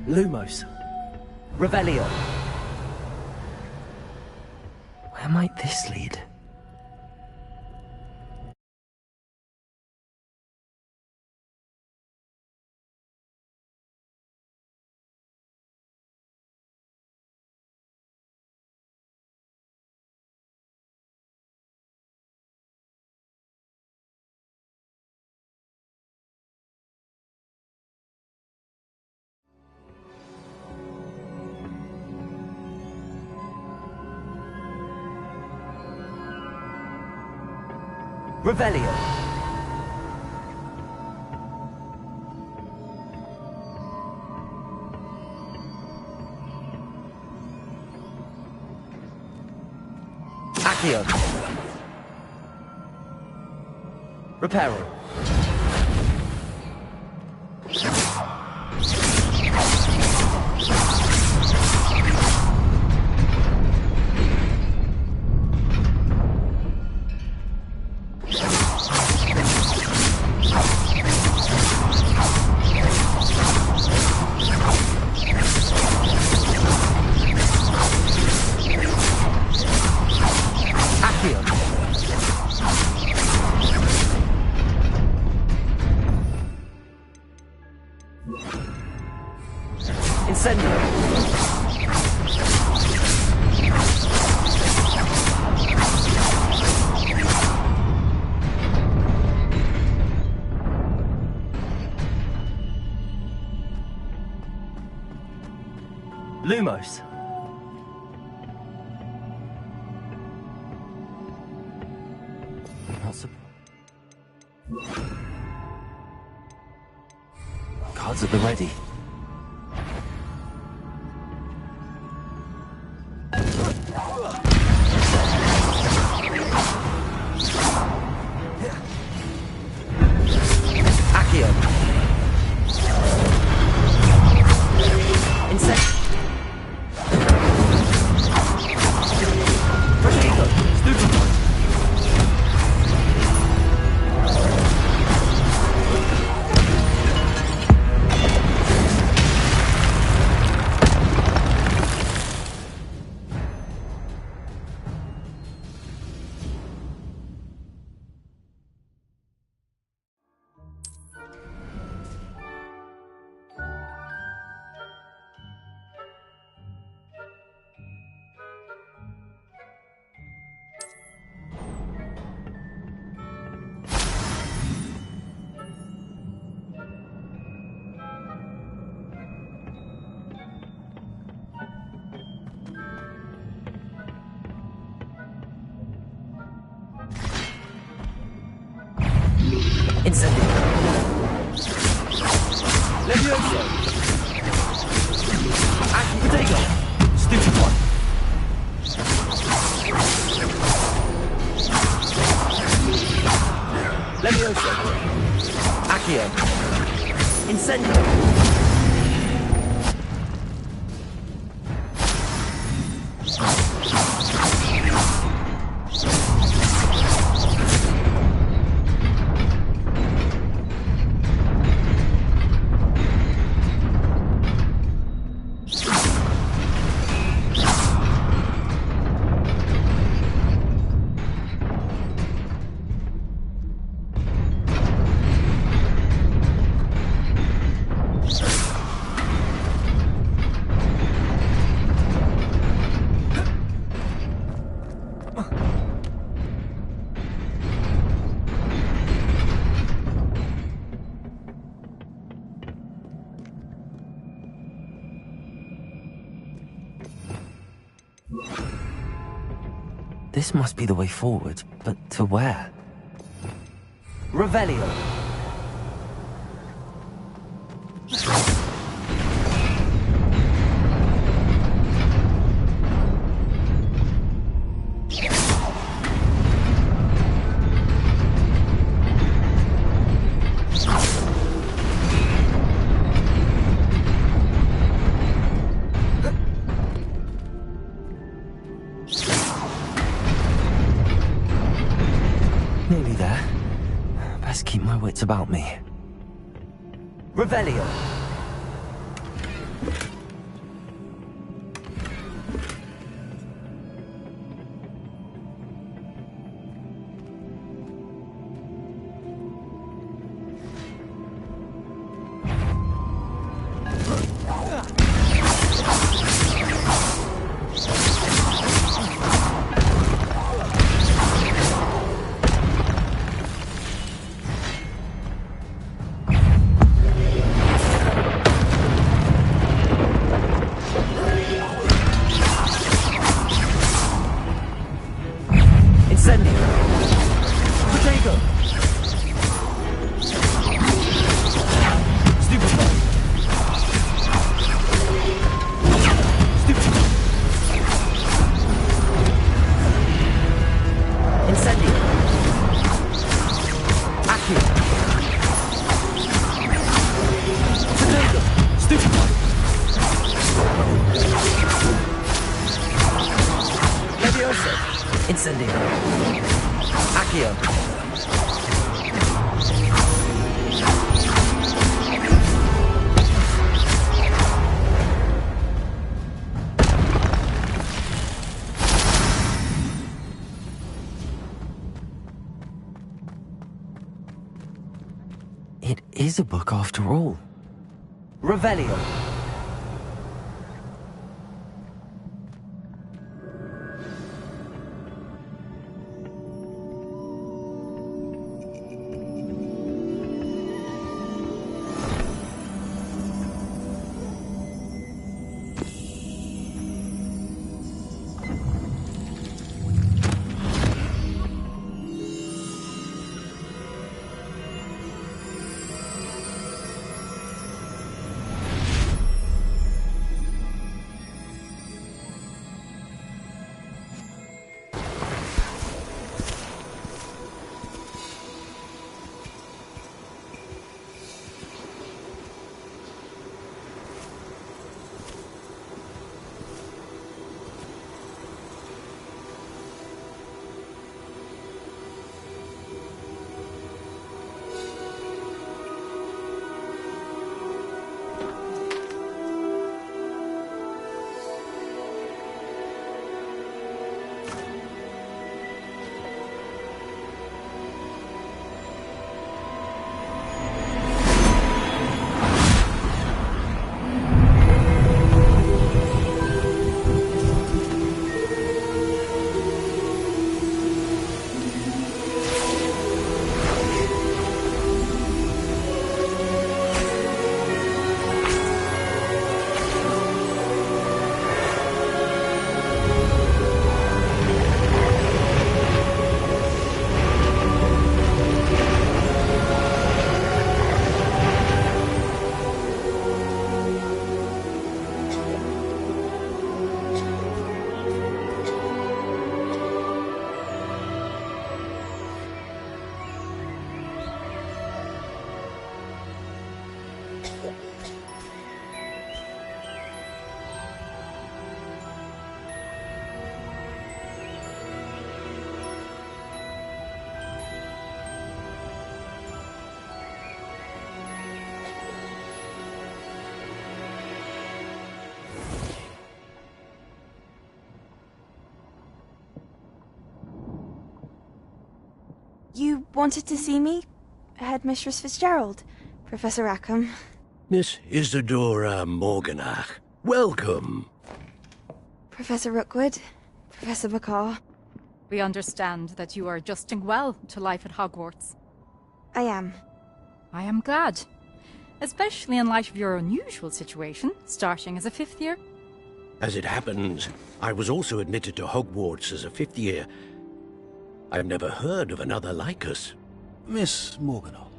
Lumos. Revelio. Where might this lead? Revelio. Accio. Reparo. Lumos. Cards at the ready. Accio. Insect. Incendio. Levioso. Aki Protego. Stupid one. Levioso. Accio. Incendio. This must be the way forward, but to where? Revelio. Nearly there. Best keep my wits about me. Revelio. Incendio. Accio. It is a book after all. Revelio. You wanted to see me? Headmistress Fitzgerald, Professor Rackham. Miss Isadora Morganach, welcome. Professor Rookwood, Professor McCaw. We understand that you are adjusting well to life at Hogwarts. I am. I am glad. Especially in light of your unusual situation, starting as a 5th year. As it happens, I was also admitted to Hogwarts as a 5th year. I've never heard of another like us. Miss Morganach,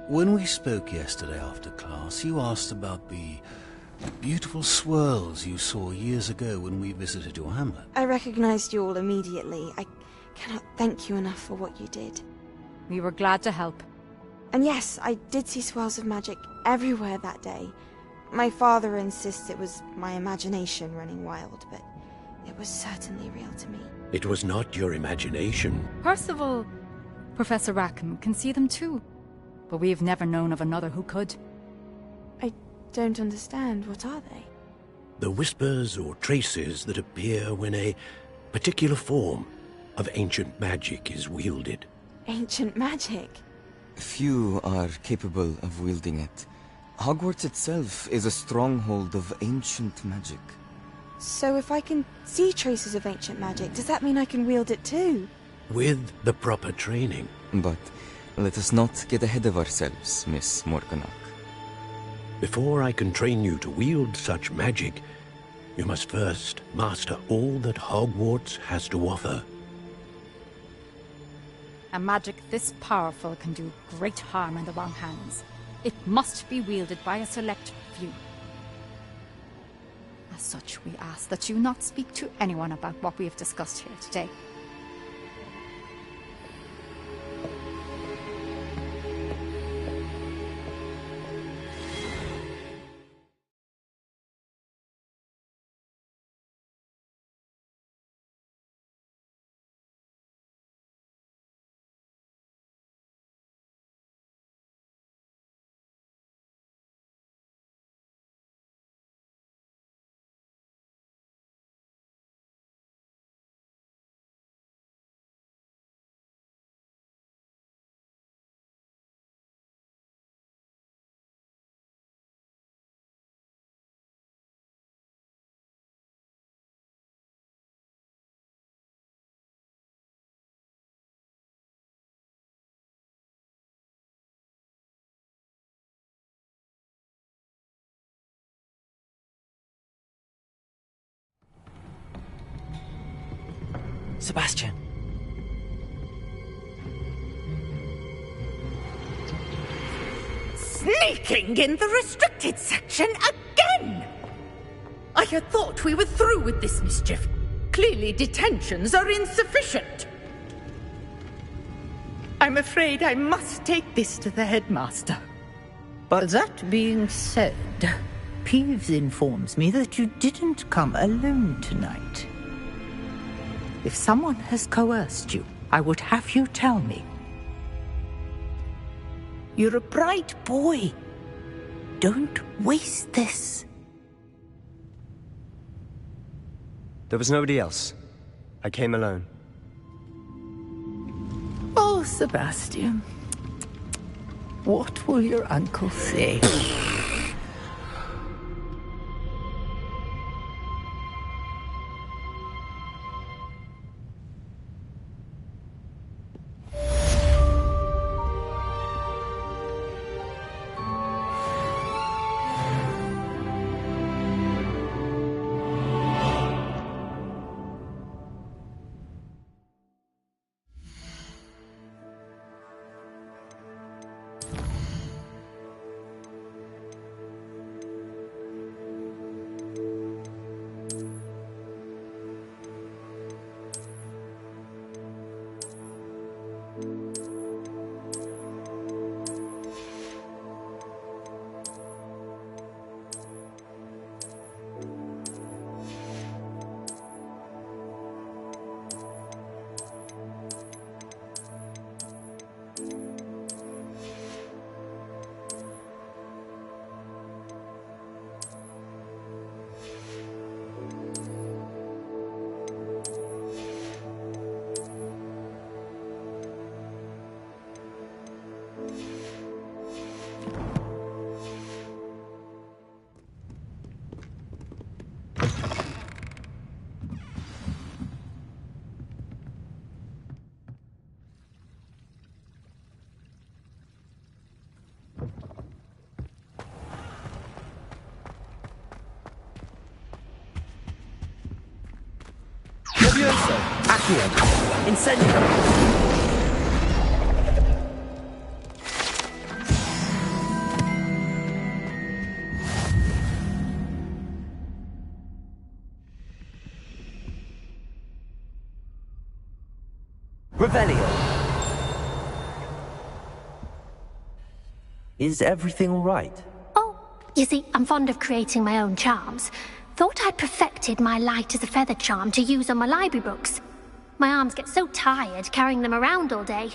when we spoke yesterday after class, you asked about the beautiful swirls you saw years ago when we visited your hamlet. I recognized you all immediately. I cannot thank you enough for what you did. We were glad to help. And yes, I did see swirls of magic everywhere that day. My father insists it was my imagination running wild, but it was certainly real to me. It was not your imagination. Percival, Professor Rackham can see them too, but we have never known of another who could. I don't understand. What are they? The whispers or traces that appear when a particular form of ancient magic is wielded. Ancient magic? Few are capable of wielding it. Hogwarts itself is a stronghold of ancient magic. So if I can see traces of ancient magic, does that mean I can wield it too? With the proper training. But let us not get ahead of ourselves, Miss Morganach. Before I can train you to wield such magic, you must first master all that Hogwarts has to offer. A magic this powerful can do great harm in the wrong hands. It must be wielded by a select few. As such, we ask that you not speak to anyone about what we have discussed here today. Sebastian. Sneaking in the restricted section again! I had thought we were through with this mischief. Clearly detentions are insufficient. I'm afraid I must take this to the headmaster. But that being said, Peeves informs me that you didn't come alone tonight. If someone has coerced you, I would have you tell me. You're a bright boy. Don't waste this. There was nobody else. I came alone. Oh, Sebastian. What will your uncle say? Accio! Incendio! Revelio! Is everything all right? Oh, you see, I'm fond of creating my own charms. Thought I'd perfected my light as a feather charm to use on my library books. My arms get so tired carrying them around all day.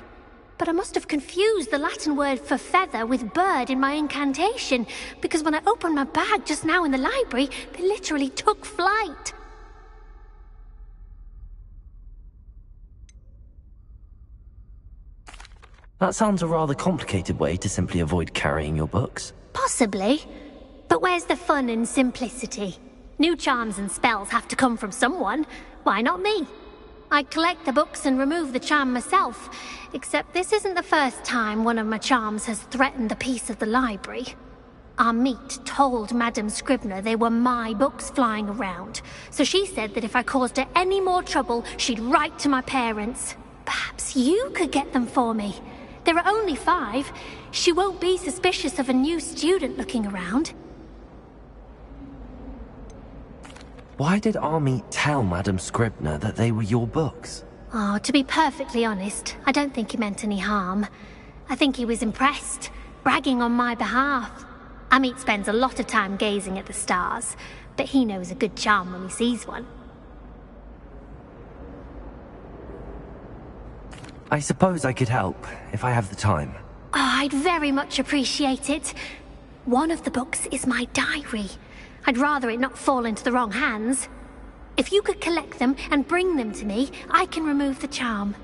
But I must have confused the Latin word for feather with bird in my incantation, because when I opened my bag just now in the library, they literally took flight. That sounds a rather complicated way to simply avoid carrying your books. Possibly. But where's the fun in simplicity? New charms and spells have to come from someone. Why not me? I collect the books and remove the charm myself, except this isn't the first time one of my charms has threatened the peace of the library. Our meet told Madame Scribner they were my books flying around, so she said that if I caused her any more trouble, she'd write to my parents. Perhaps you could get them for me. There are only 5. She won't be suspicious of a new student looking around. Why did Army tell Madame Scribner that they were your books? Oh, to be perfectly honest, I don't think he meant any harm. I think he was impressed, bragging on my behalf. Amit spends a lot of time gazing at the stars, but he knows a good charm when he sees one. I suppose I could help, if I have the time. Oh, I'd very much appreciate it. One of the books is my diary. I'd rather it not fall into the wrong hands. If you could collect them and bring them to me, I can remove the charm.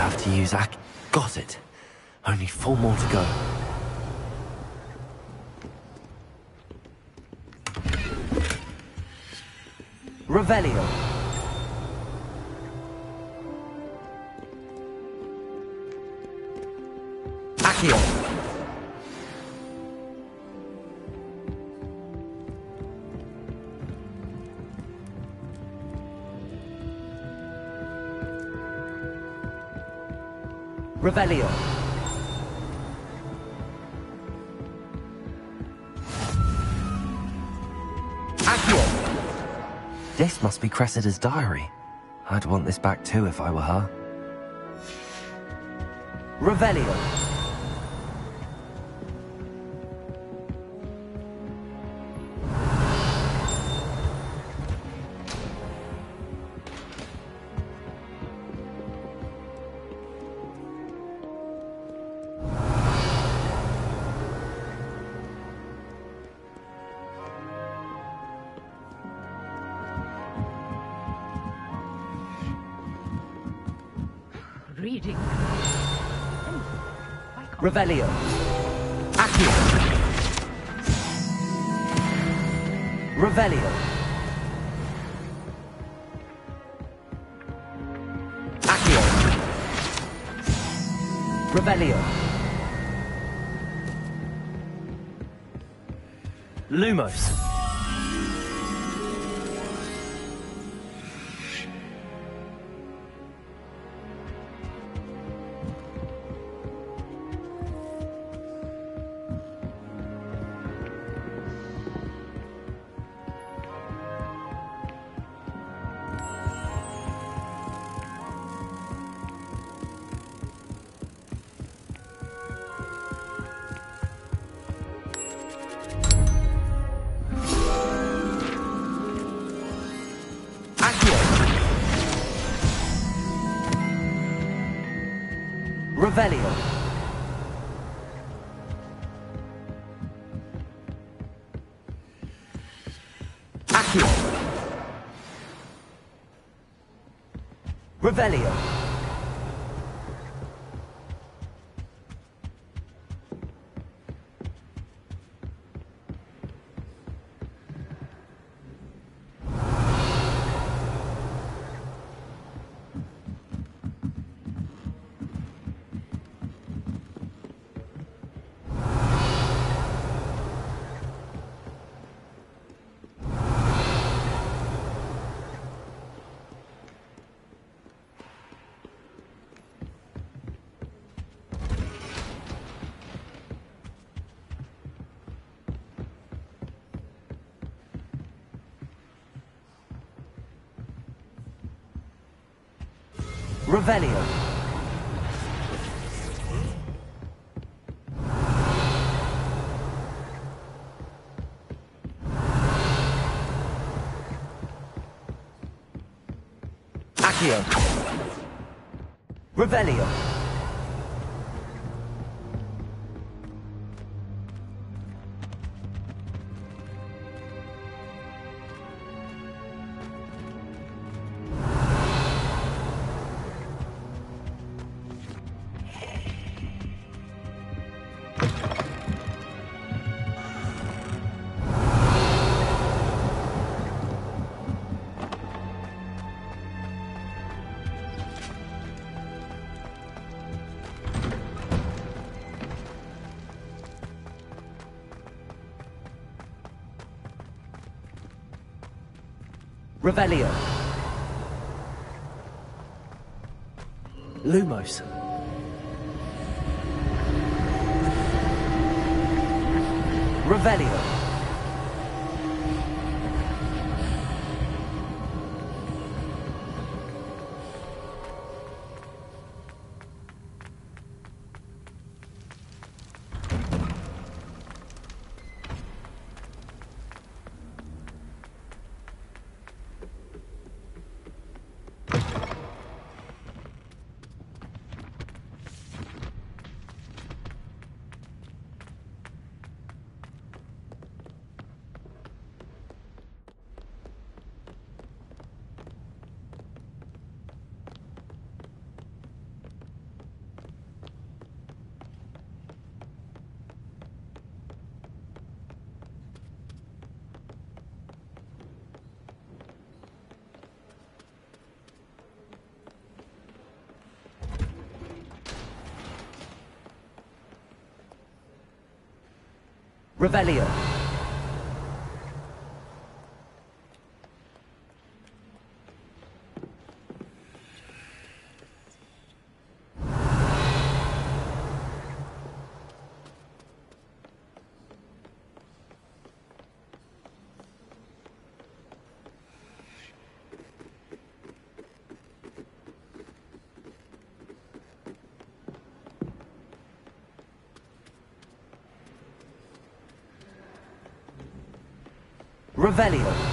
have to use Got it. Only 4 more to go. Revelio. Accio. Revelio. Accio. This must be Cressida's diary. I'd want this back too if I were her. Revelio. Reading. Revelio. Accio. Revelio. Accio. Revelio. Lumos. Revelio. Accio. Revelio. Revelio. Accio. Revelio. Revelio. Lumos. Revelio. Revelio. Revelio.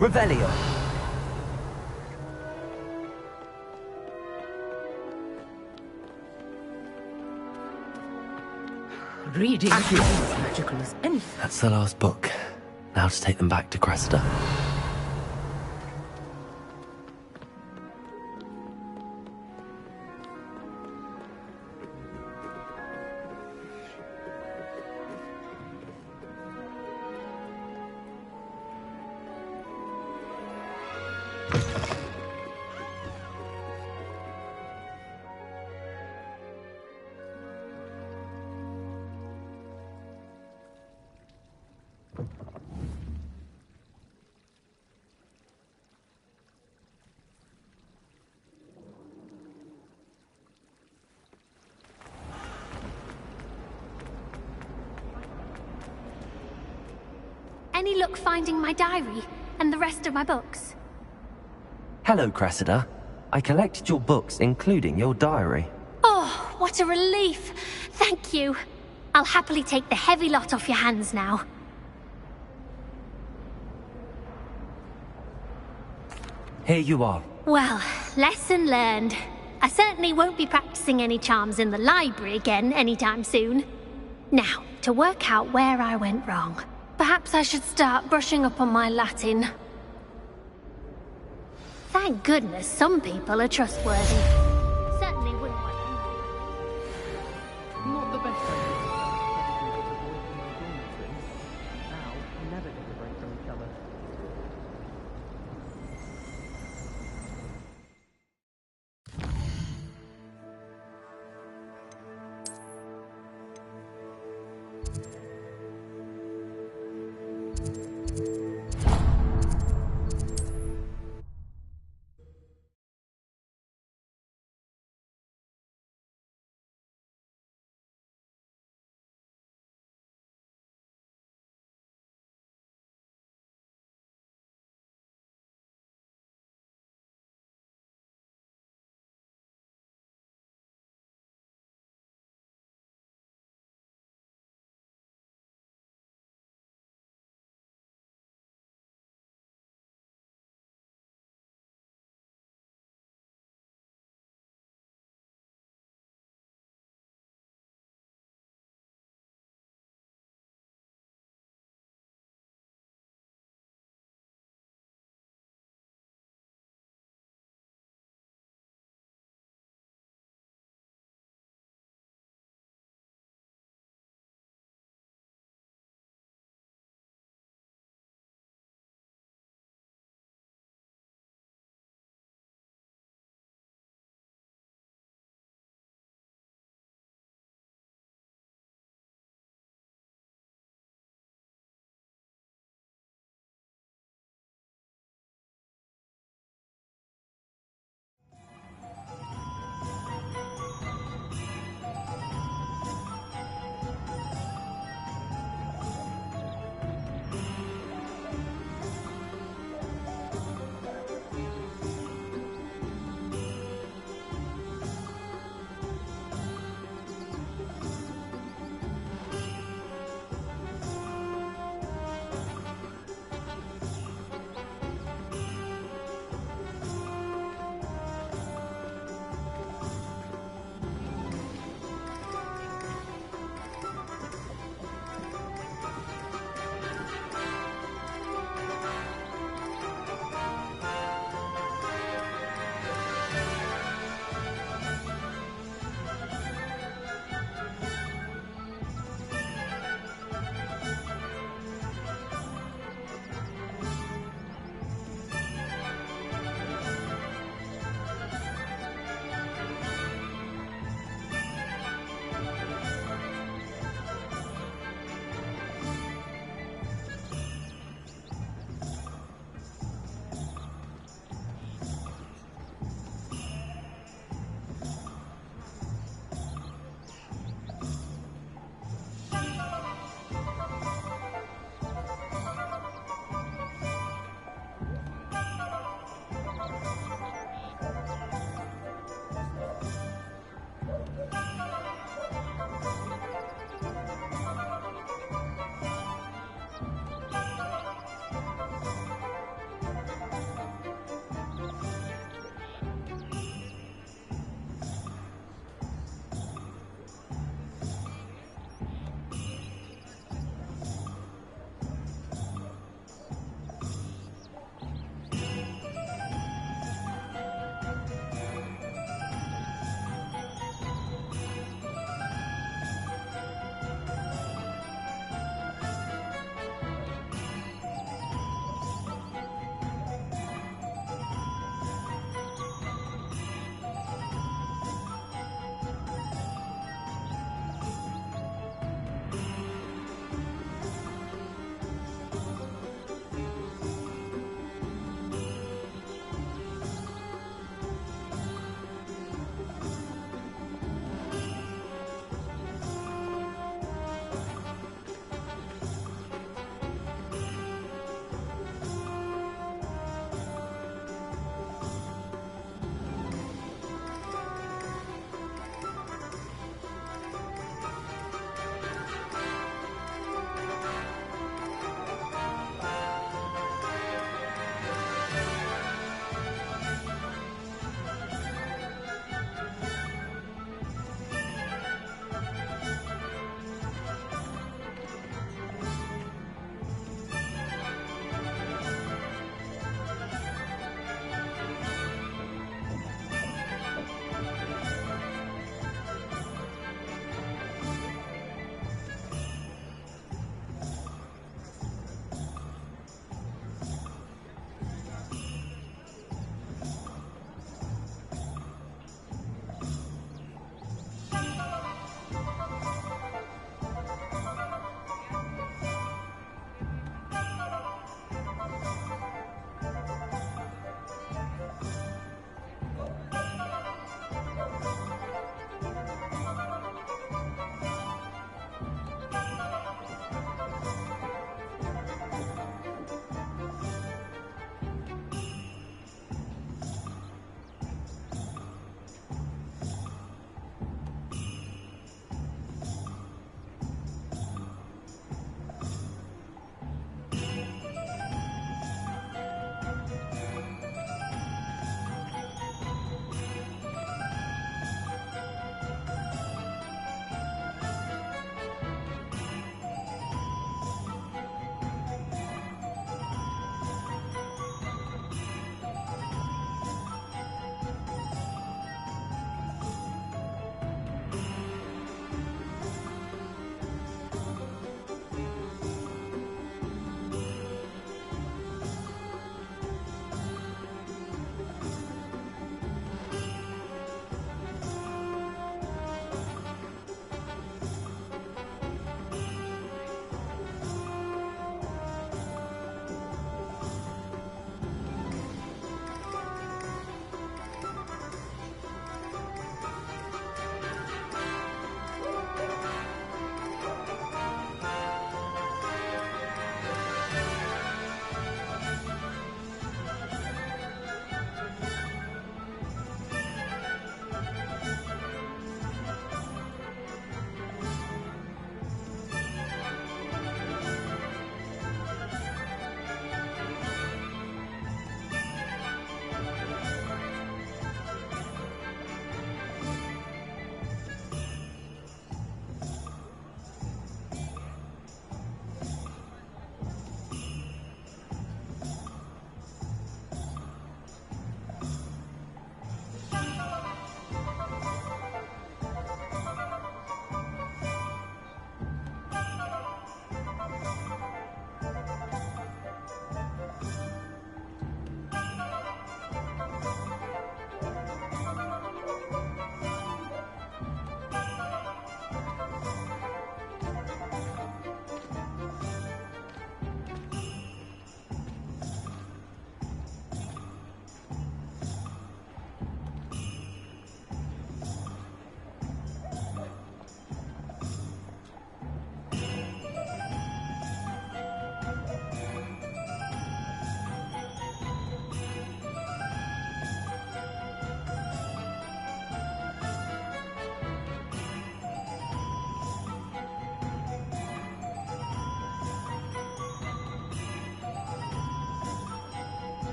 Revelio. Reading is as magical as anything. That's the last book. Now to take them back to Cressida. Any luck finding my diary and the rest of my books? Hello, Cressida. I collected your books, including your diary. Oh, what a relief! Thank you. I'll happily take the heavy lot off your hands now. Here you are. Well, lesson learned. I certainly won't be practicing any charms in the library again anytime soon. Now, to work out where I went wrong. Perhaps I should start brushing up on my Latin. Thank goodness some people are trustworthy. Certainly wouldn't want to. Not the best idea.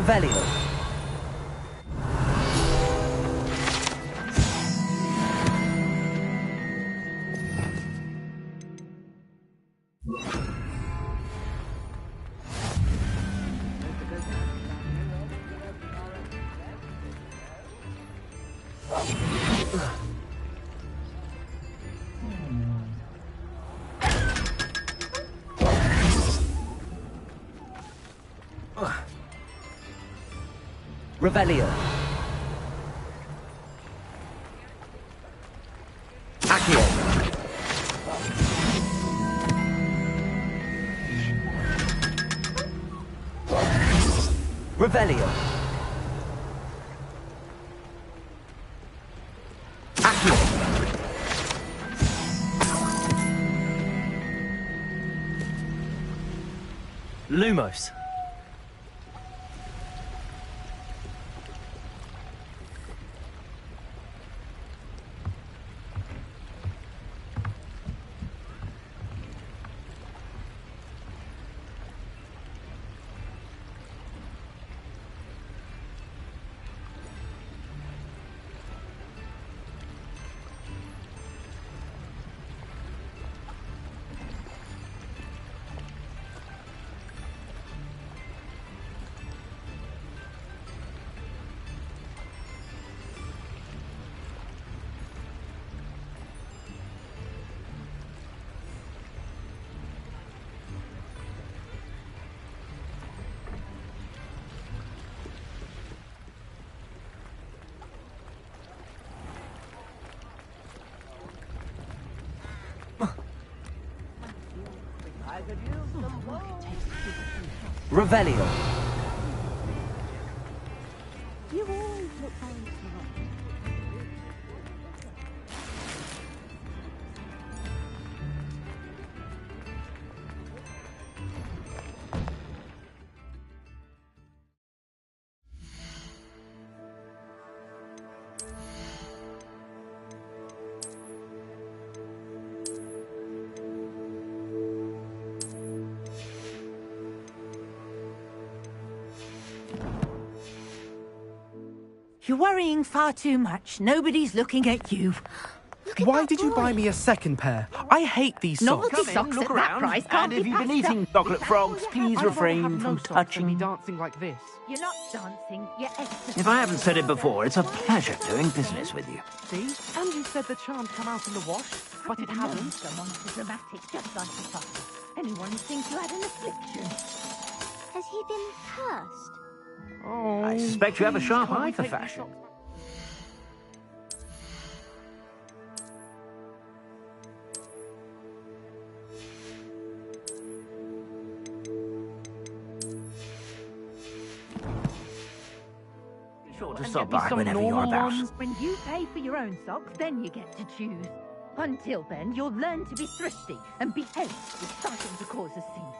Revelio. Revelio. Accio. Revelio. Accio. Lumos. Revelio. You always look very You're worrying far too much. Nobody's looking at you. Why did you buy me a second pair? I hate these socks. Novelty socks at that price can't And if be you've been passed up. eating chocolate frogs, please refrain from touching. Dancing like this. You're not dancing, you're exercising. If I haven't said it before, it's a pleasure doing business with you. See? And you said the charms come out in the wash, but it hasn't. Someone so dramatic, just like your father. Anyone who thinks you had an affliction. Has he been cursed? Oh, I suspect you have a sharp eye for fashion. Be sure to stop by whenever you're about. When you pay for your own socks, then you get to choose. Until then, you'll learn to be thrifty and behave with starting to cause a scene.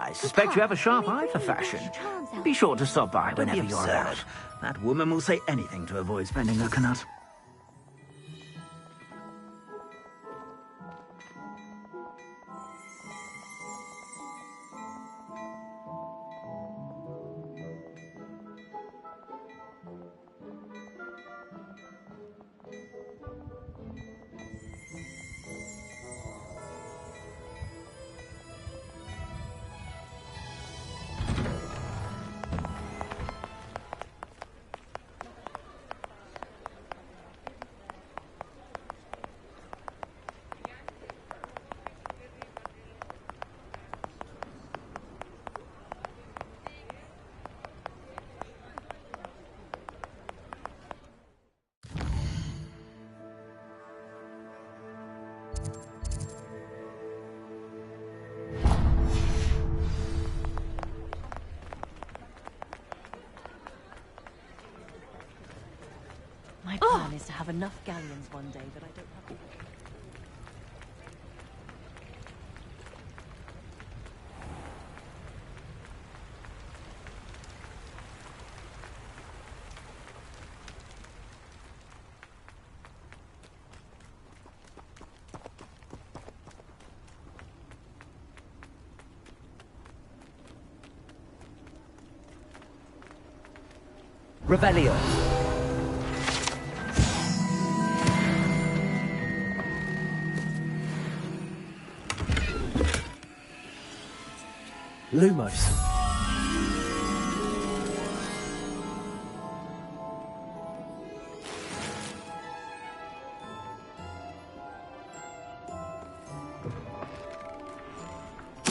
I suspect you have a sharp eye for fashion. Be sure to stop by whenever you're about. That woman will say anything to avoid spending her canut. My plan is to have enough galleons one day that I don't have to... Revelio. Lumos.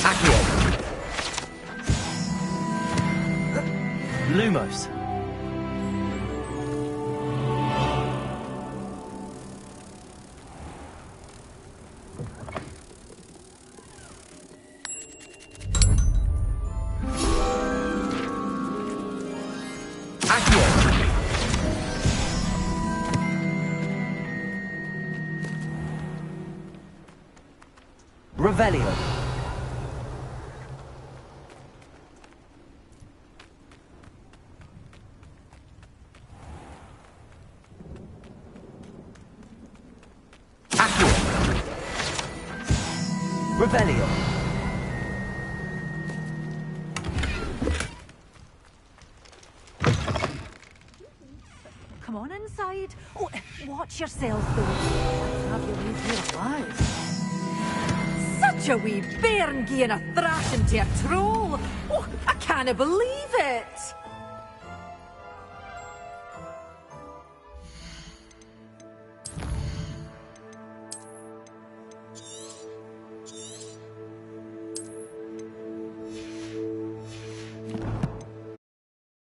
Accio. Lumos. Revelio. Accio. Revelio. Come on inside. Oh, watch yourself, though. Let's have you leave here alive. Such a wee bairn gieing a thrashing to a troll! Oh, I can't believe it!